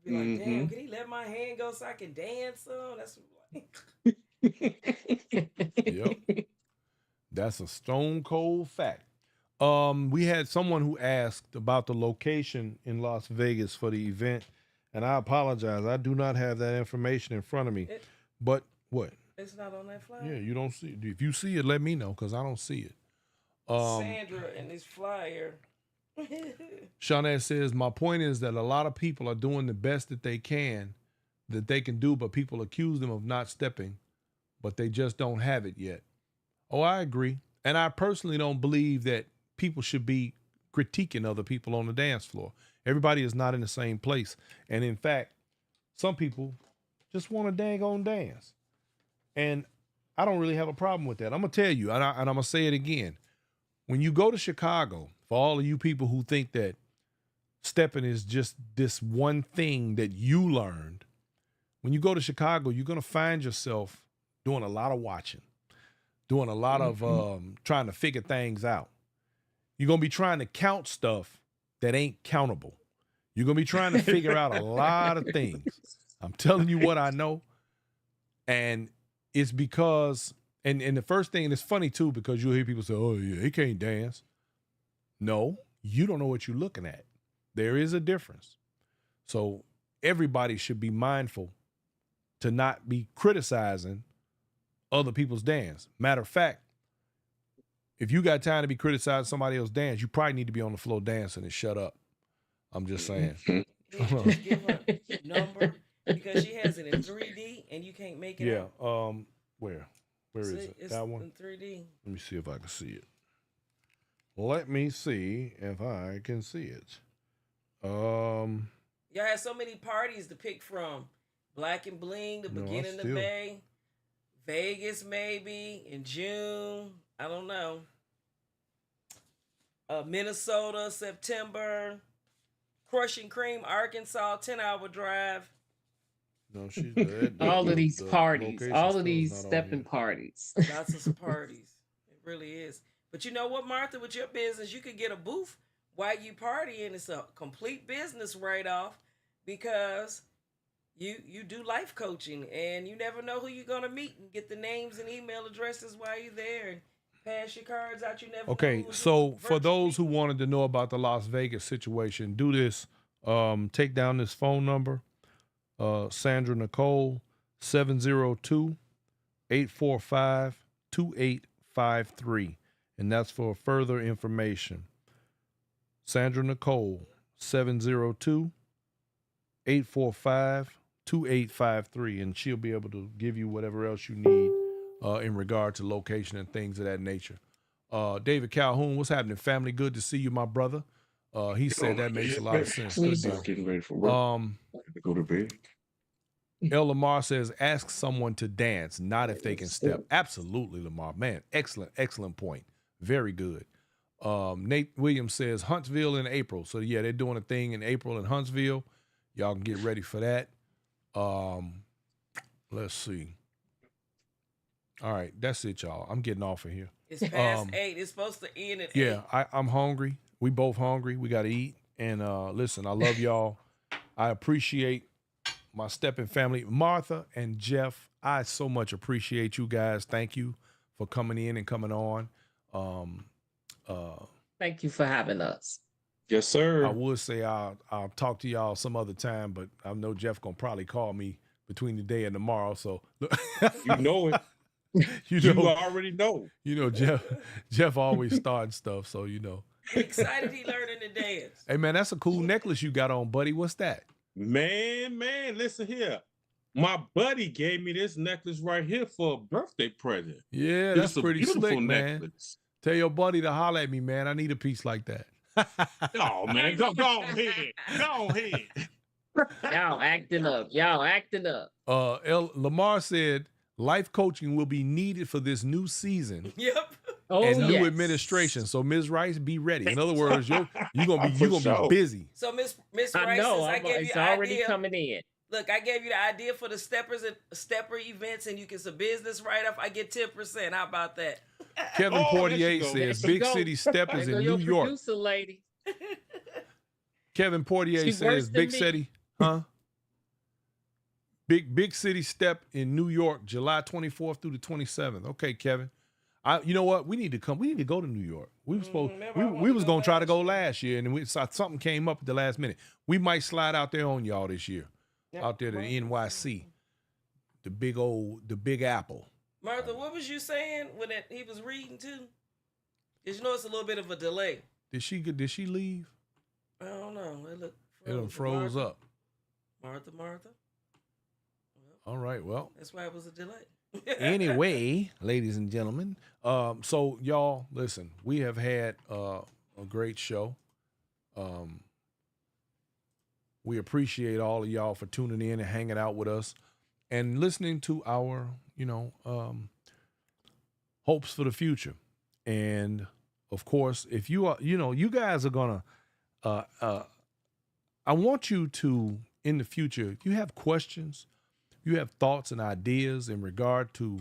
S2: Be like, damn, can he let my hand go so I can dance on? That's
S1: Yep. That's a stone cold fact. We had someone who asked about the location in Las Vegas for the event, and I apologize. I do not have that information in front of me. But what?
S2: It's not on that flyer.
S1: Yeah, you don't see it. If you see it, let me know, because I don't see it.
S2: Sandra and this flyer.
S1: Shawnette says, my point is that a lot of people are doing the best that they can do, but people accuse them of not stepping, but they just don't have it yet. Oh, I agree. And I personally don't believe that people should be critiquing other people on the dance floor. Everybody is not in the same place. And in fact, some people just want to dang on dance. And I don't really have a problem with that. I'm going to tell you, and I'm going to say it again. When you go to Chicago, for all of you people who think that stepping is just this one thing that you learned, when you go to Chicago, you're going to find yourself doing a lot of watching, doing a lot of trying to figure things out. You're going to be trying to count stuff that ain't countable. You're going to be trying to figure out a lot of things. I'm telling you what I know. And it's because, and the first thing, and it's funny too, because you'll hear people say, oh yeah, he can't dance. No, you don't know what you're looking at. There is a difference. So everybody should be mindful to not be criticizing other people's dance. Matter of fact, if you got time to be criticizing somebody else's dance, you probably need to be on the floor dancing and shut up. I'm just saying.
S2: Just give her a number, because she has it in 3D and you can't make it out.
S1: Where is it?
S2: It's
S1: That one?
S2: in 3D.
S1: Let me see if I can see it. Let me see if I can see it.
S2: Y'all had so many parties to pick from. Black and Bling, the beginning of May. Vegas, maybe, in June. I don't know. Minnesota, September. Crushing Cream, Arkansas, 10-hour drive.
S1: No, she's
S3: all of these parties, all of these
S1: not on
S3: stepping
S1: here.
S3: parties.
S2: Lots of parties. It really is. But you know what, Martha, with your business, you could get a booth while you party, and it's a complete business write-off, because you do life coaching, and you never know who you're going to meet, and get the names and email addresses while you're there, and pass your cards out. You never know
S1: Okay,
S2: who's
S1: so for
S2: virtual
S1: those who
S2: people.
S1: wanted to know about the Las Vegas situation, do this. Take down this phone number, Sandra Nicole, 702-845-2853. And that's for further information. Sandra Nicole, 702-845-2853. And she'll be able to give you whatever else you need in regard to location and things of that nature. David Calhoun, what's happening, family? Good to see you, my brother. He said that makes a lot of sense. Good deal.
S5: Getting ready for work. I have to go to bed.
S1: El Lamar says, ask someone to dance, not if they can step. Absolutely, Lamar. Man, excellent point. Very good. Nate Williams says, Huntsville in April. So, yeah, they're doing a thing in April in Huntsville. Y'all can get ready for that. Let's see. All right, that's it, y'all. I'm getting off of here.
S2: It's past 8. It's supposed to end at 8.
S1: Yeah, I'm hungry. We both hungry. We got to eat. And listen, I love y'all. I appreciate my stepping family. Martha and Jeff, I so much appreciate you guys. Thank you for coming in and coming on.
S3: Thank you for having us.
S5: Yes, sir.
S1: I would say I'll talk to y'all some other time, but I know Jeff going to probably call me between today and tomorrow. So
S5: You know it.
S1: you
S5: You
S1: know,
S5: already know.
S1: Jeff always starting stuff. So,
S2: Excited he learning to dance.
S1: Hey man, that's a cool necklace you got on, buddy. What's that?
S4: Man, listen here. My buddy gave me this necklace right here for a birthday present.
S1: Yeah,
S4: It's
S1: that's
S4: a
S1: pretty
S4: beautiful
S1: slick, man.
S4: necklace.
S1: Tell your buddy to holler at me, man. I need a piece like that.
S4: Oh man, go ahead. Go ahead.
S3: Y'all acting up. Y'all acting up.
S1: Lamar said life coaching will be needed for this new season
S2: Yep.
S3: Oh,
S1: and new
S3: yes.
S1: administration. So Ms. Rice, be ready. In other words, you're gonna
S5: For
S1: be
S5: sure.
S1: busy.
S2: So Miss Rice,
S3: I know.
S2: since I gave you
S3: It's
S2: the
S3: already
S2: idea.
S3: coming in.
S2: Look, I gave you the idea for the stepper events, and you get some business right off. I get 10%. How about that?
S1: Kevin
S4: Oh, there
S1: Portier
S4: she go.
S1: says
S3: There she
S1: big
S3: go.
S1: city steppers
S3: There
S1: in
S3: go
S1: New
S3: your
S1: York.
S3: producer lady.
S1: Kevin Portier
S3: She
S1: says
S3: worse than
S1: big
S3: me.
S1: city, huh? Big city step in New York, July 24th through the 27th. Okay, Kevin. You know what? We need to come. We need to go to New York. We were supposed.
S2: remember I
S1: We
S2: wanted
S1: was
S2: to go
S1: gonna try to go
S2: last year.
S1: last year, and we saw something came up at the last minute. We might slide out there on y'all this year, out there to the NYC, the Big Apple.
S2: Martha, what was you saying when he was reading too? Because you know it's a little bit of a delay.
S1: Did she leave?
S2: I don't know. It looked
S1: It done froze
S2: Martha.
S1: up.
S2: Martha.
S1: All right. Well,
S2: That's why it was a delay.
S1: anyway, ladies and gentlemen, so y'all listen, we have had a great show. We appreciate all of y'all for tuning in and hanging out with us and listening to our hopes for the future. And of course, if you are, you guys are gonna I want you to, in the future, if you have questions, you have thoughts and ideas in regard to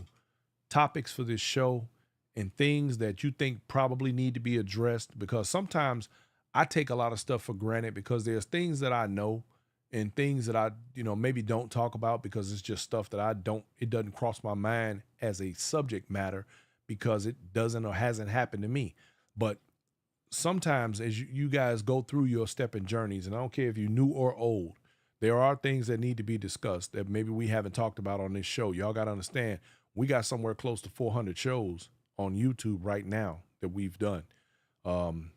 S1: topics for this show and things that you think probably need to be addressed, because sometimes I take a lot of stuff for granted because there's things that I know and things that I, maybe don't talk about because it's just stuff that it doesn't cross my mind as a subject matter because it doesn't or hasn't happened to me. But sometimes as you guys go through your stepping journeys, and I don't care if you're new or old, there are things that need to be discussed that maybe we haven't talked about on this show. Y'all got to understand, we got somewhere close to 400 shows on YouTube right now that we've done, from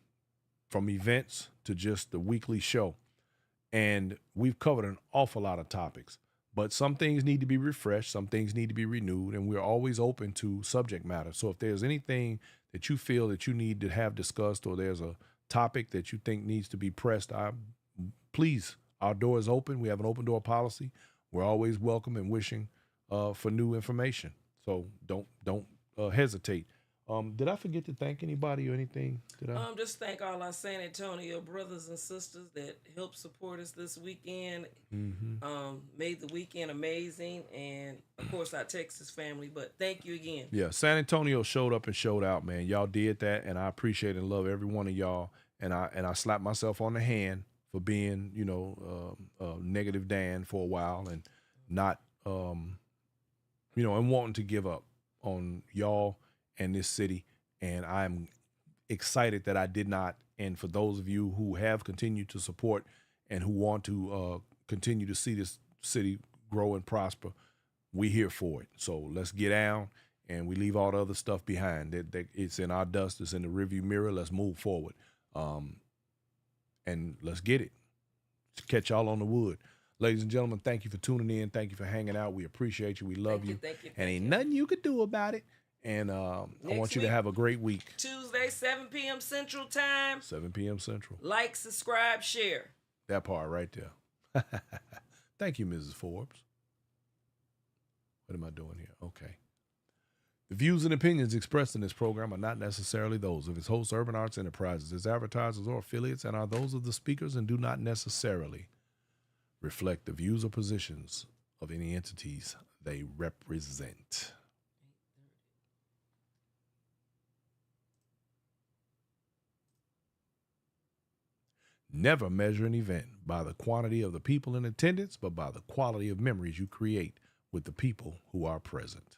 S1: events to just the weekly show. And we've covered an awful lot of topics, but some things need to be refreshed. Some things need to be renewed, and we're always open to subject matter. So if there's anything that you feel that you need to have discussed, or there's a topic that you think needs to be pressed, please, our door is open. We have an open door policy. We're always welcome and wishing for new information. So don't hesitate. Did I forget to thank anybody or anything? Did I?
S2: Just thank all our San Antonio brothers and sisters that helped support us this weekend. Made the weekend amazing, and of course our Texas family. But thank you again.
S1: Yeah, San Antonio showed up and showed out, man. Y'all did that, and I appreciate and love every one of y'all. And I slapped myself on the hand for being, negative Dan for a while and not, and wanting to give up on y'all and this city. And I'm excited that I did not. And for those of you who have continued to support and who want to continue to see this city grow and prosper, we're here for it. So let's get down and we leave all the other stuff behind. It's in our dust. It's in the rearview mirror. Let's move forward. And let's get it. Catch y'all on the wood. Ladies and gentlemen, thank you for tuning in. Thank you for hanging out. We appreciate you. We love you.
S2: Thank you.
S1: And ain't nothing you could do about it. And I want you to have a great week.
S2: Tuesday, 7 p.m. Central Time.
S1: 7 p.m. Central.
S2: Like, subscribe, share.
S1: That part right there. Thank you, Mrs. Forbes. What am I doing here? Okay. The views and opinions expressed in this program are not necessarily those of its host, Urban Arts Enterprises, its advertisers, or affiliates, and are those of the speakers and do not necessarily reflect the views or positions of any entities they represent. Never measure an event by the quantity of the people in attendance, but by the quality of memories you create with the people who are present.